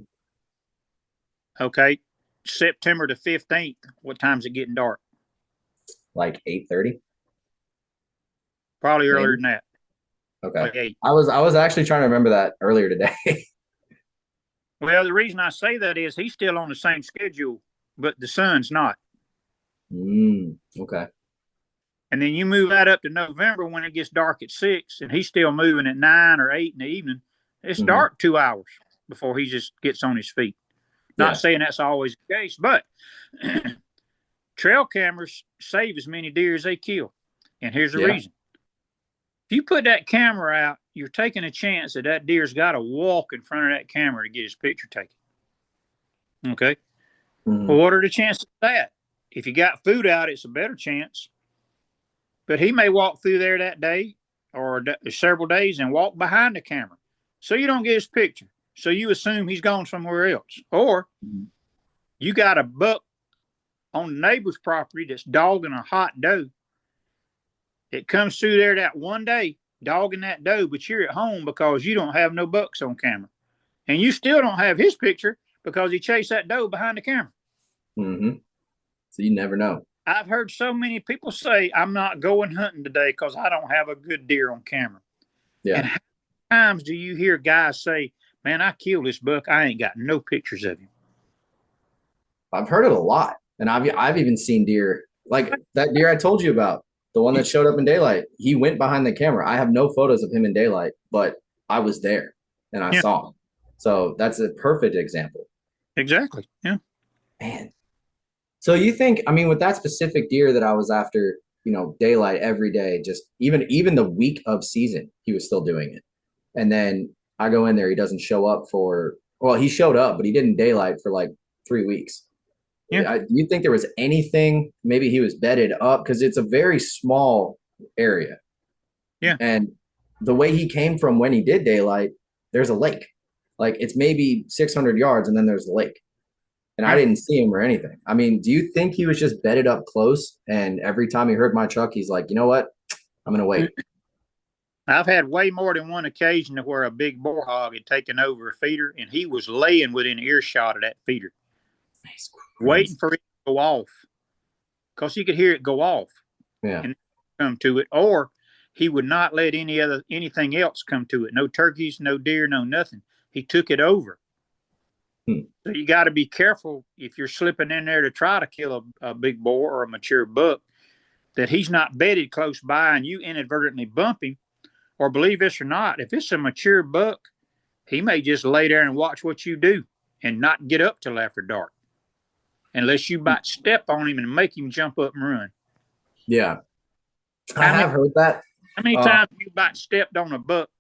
Speaker 3: Okay. September the 15th, what time's it getting dark?
Speaker 2: Like 8:30?
Speaker 3: Probably earlier than that.
Speaker 2: Okay.
Speaker 3: Like 8.
Speaker 2: I was actually trying to remember that earlier today.
Speaker 3: Well, the reason I say that is he's still on the same schedule, but the sun's not.
Speaker 2: Okay.
Speaker 3: And then you move that up to November when it gets dark at 6, and he's still moving at 9 or 8 in the evening. It's dark 2 hours before he just gets on his feet. Not saying that's always the case, but trail cameras save as many deer as they kill. And here's the reason. If you put that camera out, you're taking a chance that deer's got to walk in front of that camera to get his picture taken. Okay?
Speaker 2: Mm-hmm.
Speaker 3: Well, what are the chances of that? If you got food out, it's a better chance. But he may walk through there that day or several days and walk behind the camera. So you don't get his picture. So you assume he's gone somewhere else. Or you got a buck on the neighbor's property that's dogging a hot doe. It comes through there that one day, dogging that doe, but you're at home because you don't have no bucks on camera. And you still don't have his picture because he chased that doe behind the camera.
Speaker 2: Mm-hmm. So you never know.
Speaker 3: I've heard so many people say, I'm not going hunting today because I don't have a good deer on camera.
Speaker 2: Yeah.
Speaker 3: And how times do you hear guys say, man, I killed this buck, I ain't got no pictures of him?
Speaker 2: I've heard it a lot. And I've even seen deer, like that deer I told you about, the one that showed up in daylight. He went behind the camera. I have no photos of him in daylight, but I was there and I saw him. So that's a perfect example.
Speaker 3: Exactly. Yeah.
Speaker 2: Man. So you think, I mean, with that specific deer that I was after, daylight every day, just even the week of season, he was still doing it. And then I go in there, he doesn't show up he showed up, but he didn't daylight for like 3 weeks.
Speaker 3: Yeah.
Speaker 2: Do you think there was anything, maybe he was bedded up? Because it's a very small area.
Speaker 3: Yeah.
Speaker 2: And the way he came from when he did daylight, there's a lake. Like it's maybe 600 yards and then there's the lake. And I didn't see him or anything. I mean, do you think he was just bedded up close? And every time he heard my truck, he's like, you know what? I'm going to wait.
Speaker 3: I've had way more than one occasion where a big boar hog had taken over a feeder and he was laying within earshot of that feeder, waiting for it to go off, because he could hear it go off and come to it, or he would not let anything else come to it. No turkeys, no deer, no nothing. He took it over. So you got to be careful if you're slipping in there to try to kill a big boar or a mature buck, that he's not bedded close by and you inadvertently bump him. Or believe this or not, if it's a mature buck, he may just lay there and watch what you do and not get up till after dark, unless you might step on him and make him jump up and run.
Speaker 2: Yeah, I have heard that.
Speaker 3: How many times you might stepped on a buck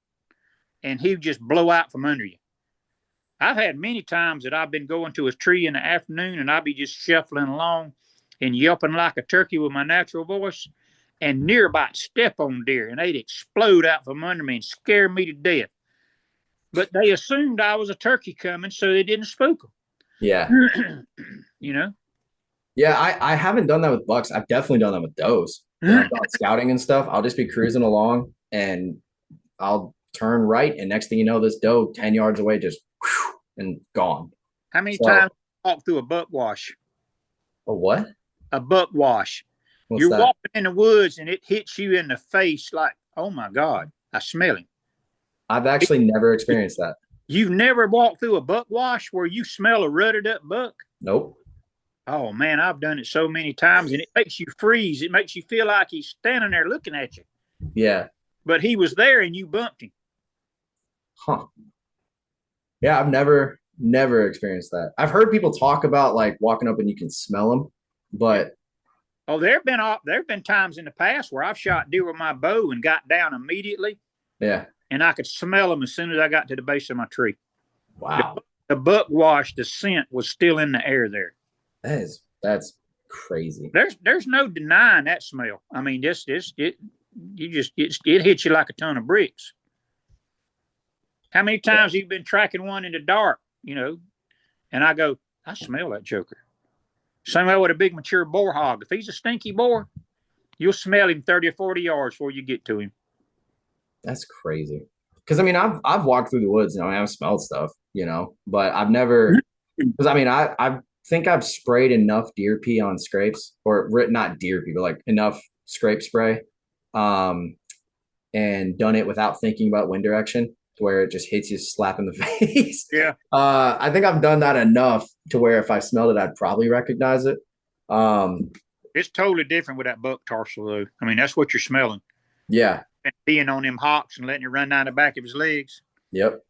Speaker 3: and he would just blow out from under you? I've had many times that I've been going to a tree in the afternoon and I'd be just shuffling along and yelping like a turkey with my natural voice, and nearby step on deer and they'd explode out from under me and scare me to death. But they assumed I was a turkey coming, so they didn't spook them.
Speaker 2: Yeah. Yeah, I haven't done that with bucks. I've definitely done that with does. When I've gone scouting and stuff, I'll just be cruising along and I'll turn right, and next thing you know, this doe 10 yards away just and gone.
Speaker 3: How many times you walk through a buck wash?
Speaker 2: A what?
Speaker 3: A buck wash. You're walking in the woods and it hits you in the face like, oh my God, I smell him.
Speaker 2: I've actually never experienced that.
Speaker 3: You've never walked through a buck wash where you smell a rutted up buck?
Speaker 2: Nope.
Speaker 3: Oh man, I've done it so many times and it makes you freeze. It makes you feel like he's standing there looking at you.
Speaker 2: Yeah.
Speaker 3: But he was there and you bumped him.
Speaker 2: Huh. Yeah, I've never experienced that. I've heard people talk about like walking up and you can smell them, but
Speaker 3: there have been times in the past where I've shot deer with my bow and got down immediately.
Speaker 2: Yeah.
Speaker 3: And I could smell them as soon as I got to the base of my tree.
Speaker 2: Wow.
Speaker 3: The buck wash, the scent was still in the air there.
Speaker 2: That's crazy.
Speaker 3: There's no denying that smell. I mean, it hits you like a ton of bricks. How many times you've been tracking one in the dark, and I go, I smell that joker. Same way with a big mature boar hog. If he's a stinky boar, you'll smell him 30 or 40 yards before you get to him.
Speaker 2: That's crazy. Because I mean, I've walked through the woods, I've smelled stuff, but I've never. Because I mean, I think I've sprayed enough deer pee on scrapes, or not deer pee, but like enough scrape spray, and done it without thinking about wind direction, to where it just hits you slap in the face.
Speaker 3: Yeah.
Speaker 2: I think I've done that enough to where if I smelled it, I'd probably recognize it.
Speaker 3: It's totally different with that buck tarsal, though. I mean, that's what you're smelling.
Speaker 2: Yeah.
Speaker 3: And peeing on them hocks and letting it run down the back of his legs.
Speaker 2: Yep.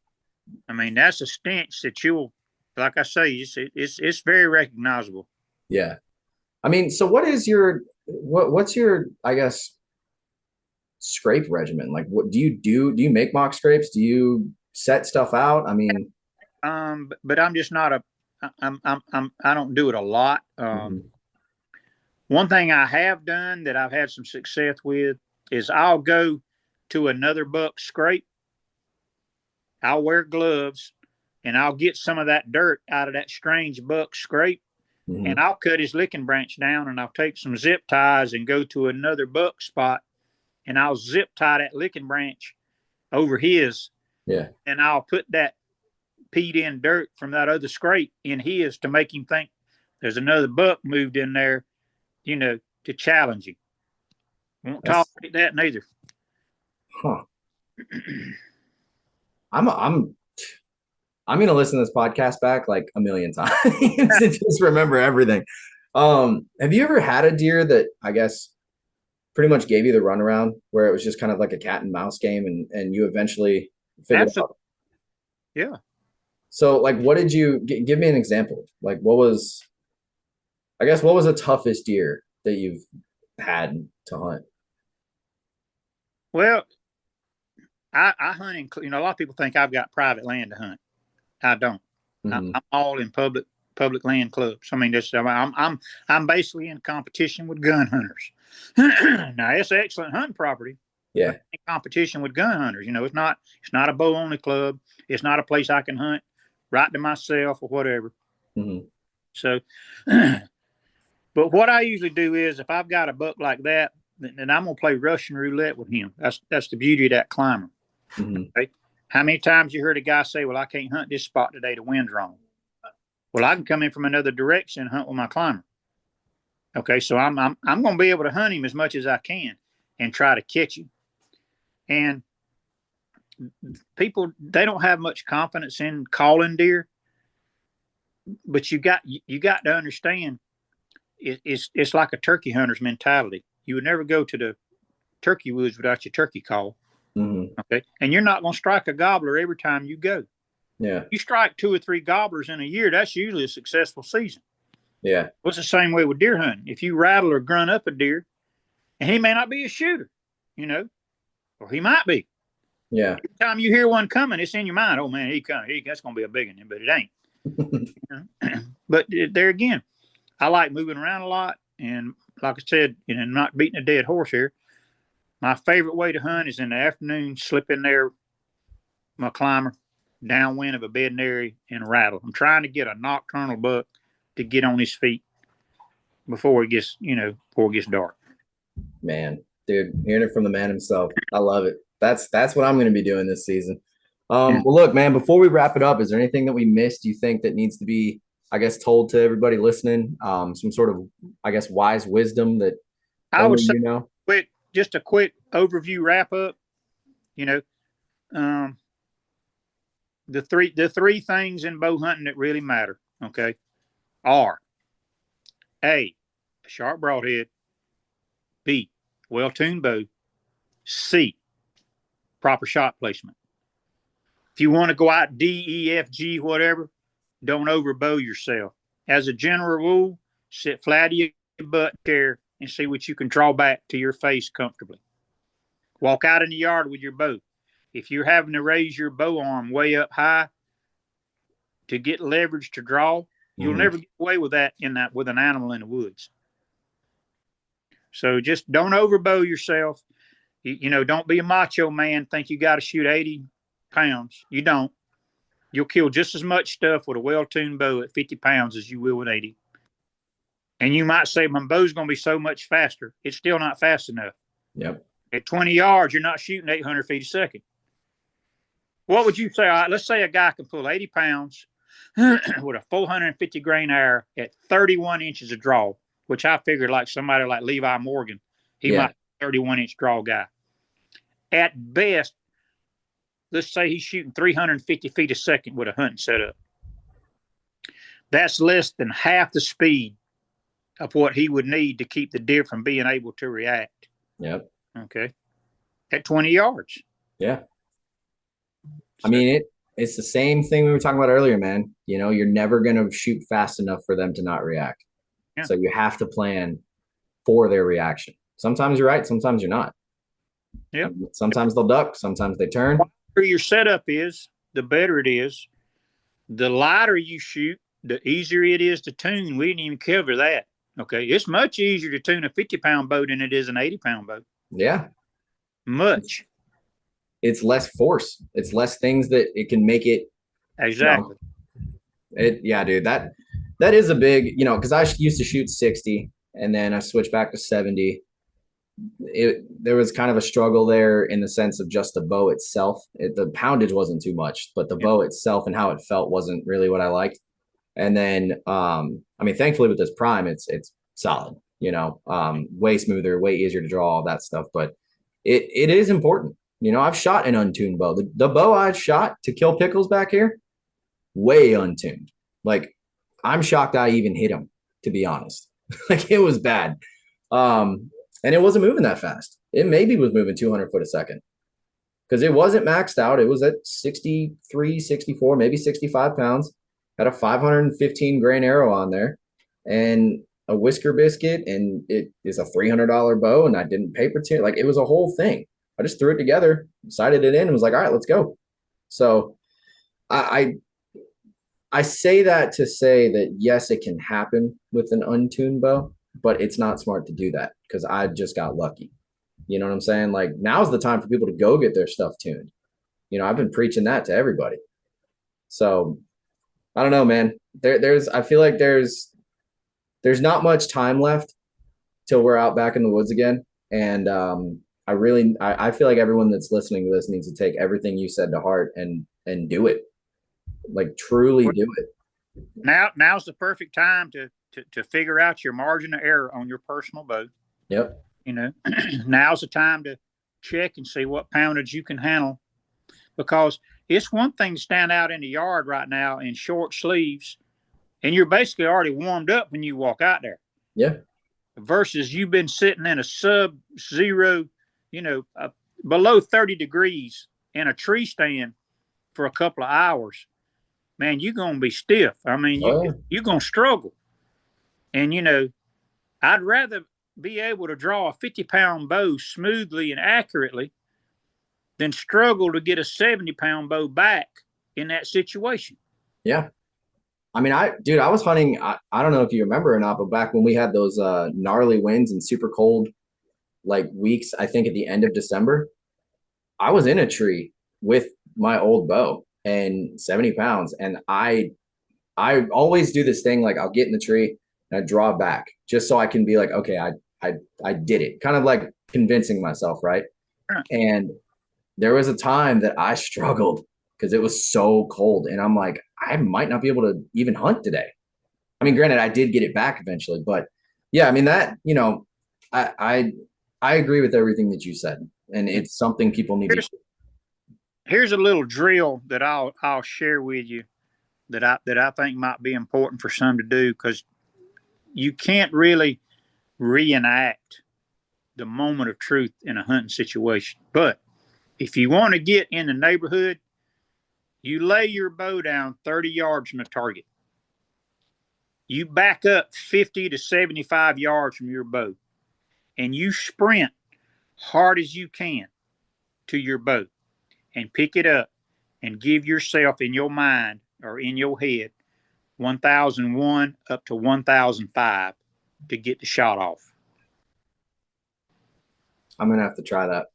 Speaker 3: I mean, that's a stench that like I say, it's very recognizable.
Speaker 2: Yeah. I mean, so what's your, I guess, scrape regimen? Like, what do you make mock scrapes? Do you set stuff out? I mean,
Speaker 3: but I'm just not I don't do it a lot. One thing I have done that I've had some success with is I'll go to another buck scrape. I'll wear gloves and I'll get some of that dirt out of that strange buck scrape, and I'll cut his licking branch down, and I'll take some zip ties and go to another buck spot, and I'll zip tie that licking branch over his.
Speaker 2: Yeah. And
Speaker 3: I'll put that peat in dirt from that other scrape in his to make him think there's another buck moved in there, to challenge him. Won't tolerate that neither.
Speaker 2: Huh. I'm gonna listen to this podcast back like a million times to just remember everything. Have you ever had a deer that I guess pretty much gave you the runaround where it was just kind of like a cat and mouse game and you eventually figured
Speaker 3: Absolutely.
Speaker 2: out?
Speaker 3: Yeah.
Speaker 2: So like, what did you give me an example? Like what was the toughest deer that you've had to hunt?
Speaker 3: Well, I hunt in, a lot of people think I've got private land to hunt. I don't.
Speaker 2: Mm-hmm.
Speaker 3: I'm all in public land clubs. I mean, I'm basically in competition with gun hunters. Now it's excellent hunting property.
Speaker 2: Yeah.
Speaker 3: In competition with gun hunters. It's not a bow only club. It's not a place I can hunt right to myself or whatever.
Speaker 2: Mm-hmm.
Speaker 3: So, but what I usually do is if I've got a buck like that, then I'm gonna play Russian roulette with him. That's the beauty of that climber.
Speaker 2: Mm-hmm.
Speaker 3: Okay? How many times you heard a guy say, "Well, I can't hunt this spot today. The wind's wrong." Well, I can come in from another direction and hunt with my climber. Okay, so I'm going to be able to hunt him as much as I can and try to catch him. And people, they don't have much confidence in calling deer, but you got to understand it's like a turkey hunter's mentality. You would never go to the turkey woods without your turkey call.
Speaker 2: Mm-hmm.
Speaker 3: Okay, and you're not going to strike a gobbler every time you go.
Speaker 2: Yeah.
Speaker 3: You strike 2 or 3 gobblers in a year, that's usually a successful season.
Speaker 2: Yeah.
Speaker 3: Well, it's the same way with deer hunting. If you rattle or grunt up a deer, and he may not be a shooter, or he might be.
Speaker 2: Yeah.
Speaker 3: Every time you hear one coming, it's in your mind. Oh man, he coming. That's going to be a big one, but it ain't. But there again, I like moving around a lot, and like I said, not beating a dead horse here. My favorite way to hunt is in the afternoon. Slip in there, my climber, downwind of a bedding area, and rattle. I'm trying to get a nocturnal buck to get on his feet before it gets dark.
Speaker 2: Man, dude, hearing it from the man himself. I love it. That's what I'm going to be doing this season. Well, look, man, before we wrap it up, is there anything that we missed you think that needs to be, I guess, told to everybody listening? Some sort of, I guess, wise wisdom that
Speaker 3: I would say just a quick overview wrap up. The three things in bow hunting that really matter, okay, are A, a sharp broadhead, B, well-tuned bow, C, proper shot placement. If you want to go out D, E, F, G, whatever, don't overbow yourself. As a general rule, sit flat in your butt chair and see what you can draw back to your face comfortably. Walk out in the yard with your bow. If you're having to raise your bow arm way up high to get leverage to draw, you'll never get away with that with an animal in the woods. So just don't overbow yourself. Don't be a macho man, think you got to shoot 80 pounds. You don't. You'll kill just as much stuff with a well-tuned bow at 50 pounds as you will with 80. And you might say, my bow's going to be so much faster. It's still not fast enough.
Speaker 2: Yep.
Speaker 3: At 20 yards, you're not shooting 800 feet a second. What would you say? All right, let's say a guy can pull 80 pounds with a 450 grain arrow at 31 inches of draw, which I figured like somebody like Levi Morgan, he might be a 31-inch draw guy. At best, let's say he's shooting 350 feet a second with a hunting setup. That's less than half the speed of what he would need to keep the deer from being able to react.
Speaker 2: Yep.
Speaker 3: Okay. At 20 yards.
Speaker 2: Yeah. I mean, it's the same thing we were talking about earlier, man. You're never going to shoot fast enough for them to not react. Yeah. So you have to plan for their reaction. Sometimes you're right. Sometimes you're not.
Speaker 3: Yeah.
Speaker 2: Sometimes they'll duck. Sometimes they turn.
Speaker 3: The better your setup is, the better it is. The lighter you shoot, the easier it is to tune. We didn't even cover that. Okay. It's much easier to tune a 50-pound bow than it is an 80-pound bow.
Speaker 2: Yeah.
Speaker 3: Much.
Speaker 2: It's less force. It's less things that it can make it.
Speaker 3: Exactly.
Speaker 2: Yeah, dude, that is a big, because I used to shoot 60 and then I switched back to 70. There was kind of a struggle there in the sense of just the bow itself. The poundage wasn't too much, but the bow itself and how it felt wasn't really what I liked. And then, thankfully with this prime, it's solid, way smoother, way easier to draw, all that stuff. But it is important, I've shot an untuned bow. The bow I shot to kill pickles back here, way untuned. Like, I'm shocked I even hit him, to be honest. Like, it was bad. And it wasn't moving that fast. It maybe was moving 200 foot a second because it wasn't maxed out. It was at 63, 64, maybe 65 pounds. Had a 515 grain arrow on there and a whisker biscuit. And it is a $300 bow. And I didn't paper tune. Like, it was a whole thing. I just threw it together, sighted it in, and was like, all right, let's go. So I say that to say that, yes, it can happen with an untuned bow, but it's not smart to do that because I just got lucky. You know what I'm saying? Like, now's the time for people to go get their stuff tuned. I've been preaching that to everybody. So I don't know, man. I feel like there's not much time left till we're out back in the woods again. And I feel like everyone that's listening to this needs to take everything you said to heart and do it. Like, truly do it.
Speaker 3: Now's the perfect time to figure out your margin of error on your personal bow.
Speaker 2: Yep.
Speaker 3: Now's the time to check and see what poundage you can handle, because it's one thing to stand out in the yard right now in short sleeves and you're basically already warmed up when you walk out there.
Speaker 2: Yeah.
Speaker 3: Versus you've been sitting in a sub-zero, below 30 degrees in a tree stand for a couple of hours. Man, you're going to be stiff. I mean, you're going to struggle. And, I'd rather be able to draw a 50-pound bow smoothly and accurately than struggle to get a 70-pound bow back in that situation.
Speaker 2: Yeah. I mean, I was hunting. I don't know if you remember or not, but back when we had those gnarly winds and super cold like weeks, I think at the end of December, I was in a tree with my old bow and 70 pounds. And I always do this thing. Like, I'll get in the tree and I draw back just so I can be like, okay, I did it. Kind of like convincing myself. Right. And there was a time that I struggled because it was so cold. And I'm like, I might not be able to even hunt today. I mean, granted, I did get it back eventually, but yeah, I mean, that, I agree with everything that you said. And it's something people need to do.
Speaker 3: Here's a little drill that I'll share with you that I think might be important for some to do, because you can't really reenact the moment of truth in a hunting situation. But if you want to get in the neighborhood, you lay your bow down 30 yards from the target. You back up 50 to 75 yards from your bow, and you sprint hard as you can to your bow and pick it up and give yourself in your mind or in your head 1,001 up to 1,005 to get the shot off.
Speaker 2: I'm going to have to try that.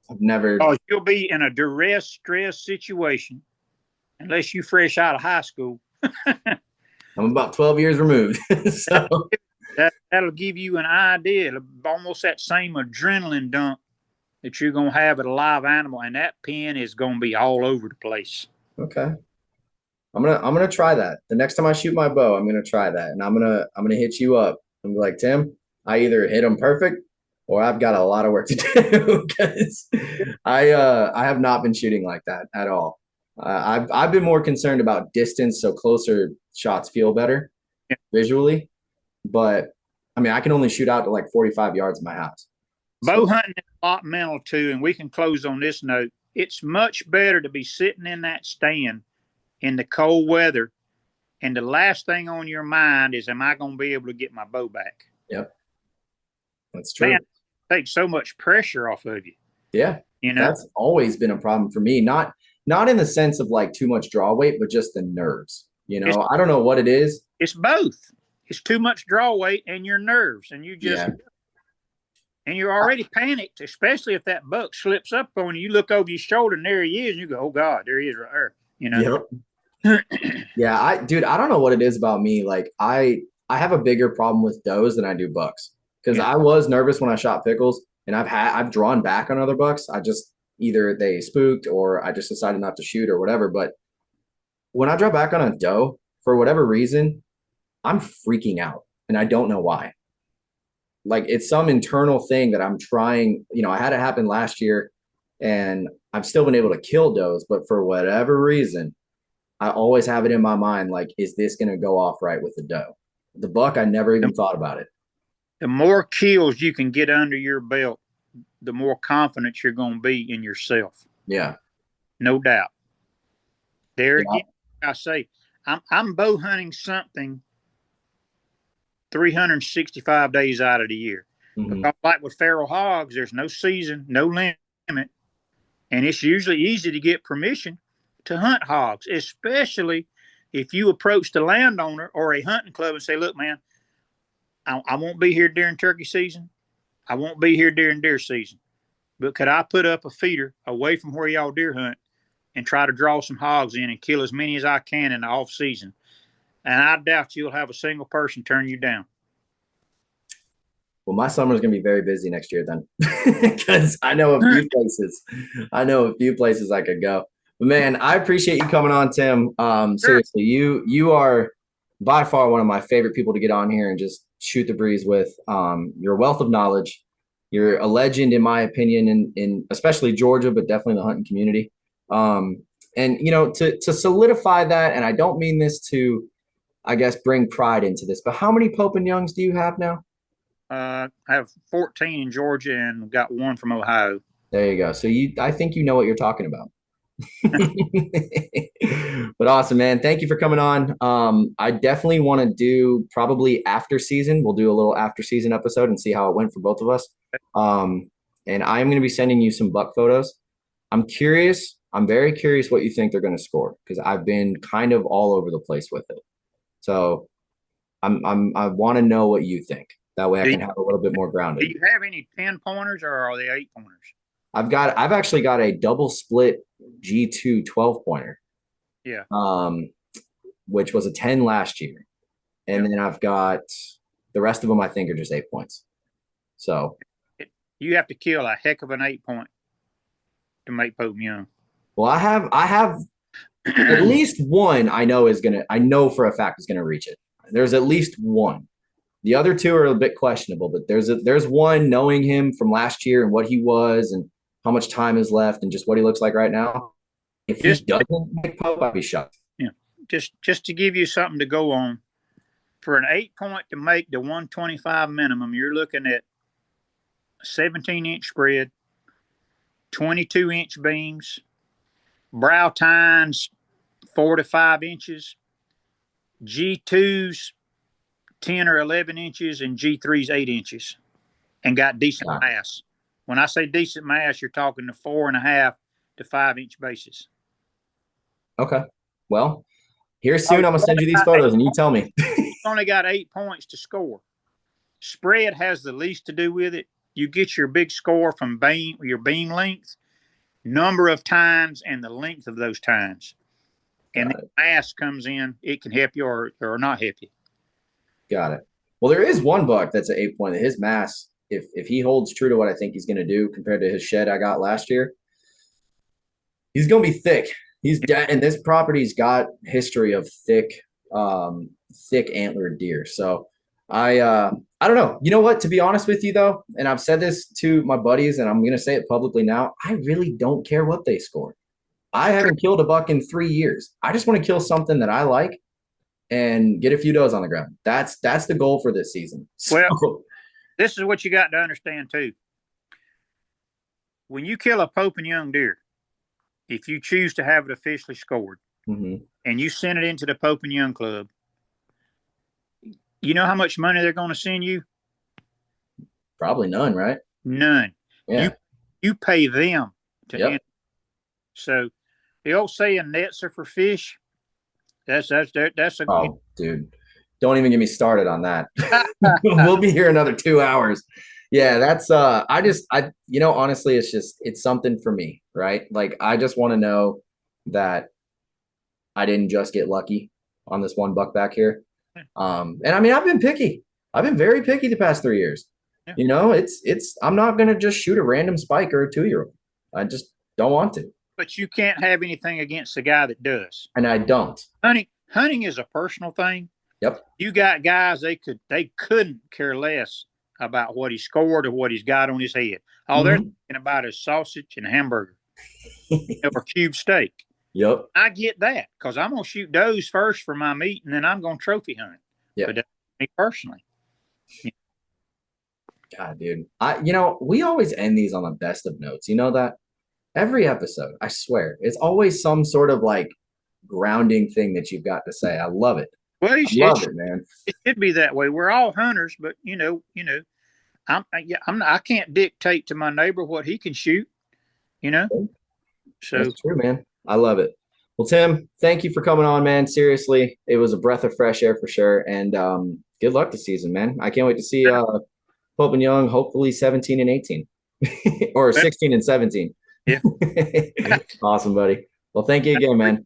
Speaker 2: I've never.
Speaker 3: Oh, you'll be in a duress, stress situation unless you fresh out of high school.
Speaker 2: I'm about 12 years removed. So
Speaker 3: that'll give you an idea, almost that same adrenaline dump that you're going to have at a live animal, and that pin is going to be all over the place.
Speaker 2: Okay. I'm going to try that. The next time I shoot my bow, I'm going to try that. And I'm going to hit you up and be like, Tim, I either hit them perfect or I've got a lot of work to do, because I have not been shooting like that at all. I've been more concerned about distance, so closer shots feel better visually. But I mean, I can only shoot out to like 45 yards in my house.
Speaker 3: Bow hunting is a lot mental too, and we can close on this note. It's much better to be sitting in that stand in the cold weather, and the last thing on your mind is, am I going to be able to get my bow back?
Speaker 2: Yep. That's true.
Speaker 3: Man, it takes so much pressure off of you.
Speaker 2: Yeah. That's always been a problem for me. Not in the sense of like too much draw weight, but just the nerves. I don't know what it is.
Speaker 3: It's both. It's too much draw weight and your nerves, and you just and you're already panicked, especially if that buck slips up on you. You look over your shoulder and there he is, and you go, "Oh God, there he is right there."
Speaker 2: Yep. Yeah, I don't know what it is about me. Like, I have a bigger problem with does than I do bucks, because I was nervous when I shot pickles, and I've drawn back on other bucks. I just either they spooked or I just decided not to shoot or whatever. But when I draw back on a doe, for whatever reason, I'm freaking out, and I don't know why. Like, it's some internal thing that I'm trying. I had it happen last year. and I've still been able to kill does, but for whatever reason, I always have it in my mind, like, is this going to go off right with the doe? The buck, I never even thought about it.
Speaker 3: The more kills you can get under your belt, the more confident you're going to be in yourself.
Speaker 2: Yeah.
Speaker 3: No doubt. There again, I say, I'm bow hunting something 365 days out of the year. Because like with feral hogs, there's no season, no limit, and it's usually easy to get permission to hunt hogs, especially if you approach the landowner or a hunting club and say, look, man, I won't be here during turkey season. I won't be here during deer season. But could I put up a feeder away from where y'all deer hunt and try to draw some hogs in and kill as many as I can in the off season? And I doubt you'll have a single person turn you down.
Speaker 2: Well, my summer is going to be very busy next year then, because I know a few places. I know a few places I could go. But man, I appreciate you coming on, Tim. Seriously, you are by far one of my favorite people to get on here and just shoot the breeze with. Your wealth of knowledge. You're a legend, in my opinion, in especially Georgia, but definitely the hunting community. And you know, to solidify that, and I don't mean this to, I guess, bring pride into this, but how many Pope and Youngs do you have now?
Speaker 3: I have 14 in Georgia and got one from Ohio.
Speaker 2: There you go. So I think you know what you're talking about. But awesome, man. Thank you for coming on. I definitely want to do probably after season. We'll do a little after season episode and see how it went for both of us. And I'm going to be sending you some buck photos. I'm curious. I'm very curious what you think they're going to score, because I've been kind of all over the place with it. So I want to know what you think. That way I can have a little bit more grounded.
Speaker 3: Do you have any 10 pointers, or are they 8 pointers?
Speaker 2: I've actually got a double split G2 12 pointer.
Speaker 3: Yeah.
Speaker 2: Which was a 10 last year. And then I've got the rest of them, I think, are just 8 points. So
Speaker 3: you have to kill a heck of an 8 point to make Pope Young.
Speaker 2: Well, I have at least one I know for a fact is gonna reach it. There's at least one. The other two are a bit questionable, but there's one, knowing him from last year and what he was and how much time is left and just what he looks like right now. If he doesn't make Pope, I'd be shocked.
Speaker 3: Yeah. Just to give you something to go on, for an 8 point to make the 125 minimum, you're looking at 17-inch spread, 22-inch beams, brow tines 4 to 5 inches, G2s 10 or 11 inches, and G3s 8 inches, and got decent mass. When I say decent mass, you're talking the 4.5 to 5 inch bases.
Speaker 2: Okay. Well, here soon I'm gonna send you these photos and you tell me.
Speaker 3: Only got 8 points to score. Spread has the least to do with it. You get your big score from your beam length, number of tines, and the length of those tines. And the mass comes in. It can help you or not help you.
Speaker 2: Got it. Well, there is one buck that's an 8 point. His mass, if he holds true to what I think he's going to do compared to his shed I got last year, he's going to be thick. And this property's got history of thick antlered deer. So I don't know. You know what? To be honest with you, though, and I've said this to my buddies, and I'm going to say it publicly now, I really don't care what they score. I haven't killed a buck in 3 years. I just want to kill something that I like and get a few does on the ground. That's the goal for this season.
Speaker 3: Well, this is what you got to understand too. When you kill a Pope and Young deer, if you choose to have it officially scored, and you send it into the Pope and Young Club, you know how much money they're going to send you?
Speaker 2: Probably none, right?
Speaker 3: None.
Speaker 2: Yeah.
Speaker 3: You pay them to enter. So the old saying, nets are for fish. That's a
Speaker 2: dude, don't even get me started on that. We'll be here another 2 hours. Yeah, that's honestly, it's something for me, right? Like, I just want to know that I didn't just get lucky on this one buck back here. And I mean, I've been picky. I've been very picky the past 3 years. Yeah. You know, I'm not gonna just shoot a random spike or a 2-year-old. I just don't want to.
Speaker 3: But you can't have anything against the guy that does.
Speaker 2: And I don't.
Speaker 3: Hunting is a personal thing.
Speaker 2: Yep.
Speaker 3: You got guys they couldn't care less about what he scored or what he's got on his head. All they're thinking about is sausage and hamburger or cube steak.
Speaker 2: Yep.
Speaker 3: I get that because I'm going to shoot does first for my meat, and then I'm going to trophy hunt.
Speaker 2: Yeah.
Speaker 3: But that's me personally.
Speaker 2: God, dude. We always end these on the best of notes. You know that? Every episode, I swear. It's always some sort of like grounding thing that you've got to say. I love it.
Speaker 3: Well,
Speaker 2: I love it, man.
Speaker 3: It should be that way. We're all hunters, but I can't dictate to my neighbor what he can shoot. So
Speaker 2: that's true, man. I love it. Well, Tim, thank you for coming on, man. Seriously, it was a breath of fresh air for sure. And good luck this season, man. I can't wait to see Pope and Young, hopefully 17 and 18 or 16 and 17.
Speaker 3: Yeah.
Speaker 2: Awesome, buddy. Well, thank you again, man.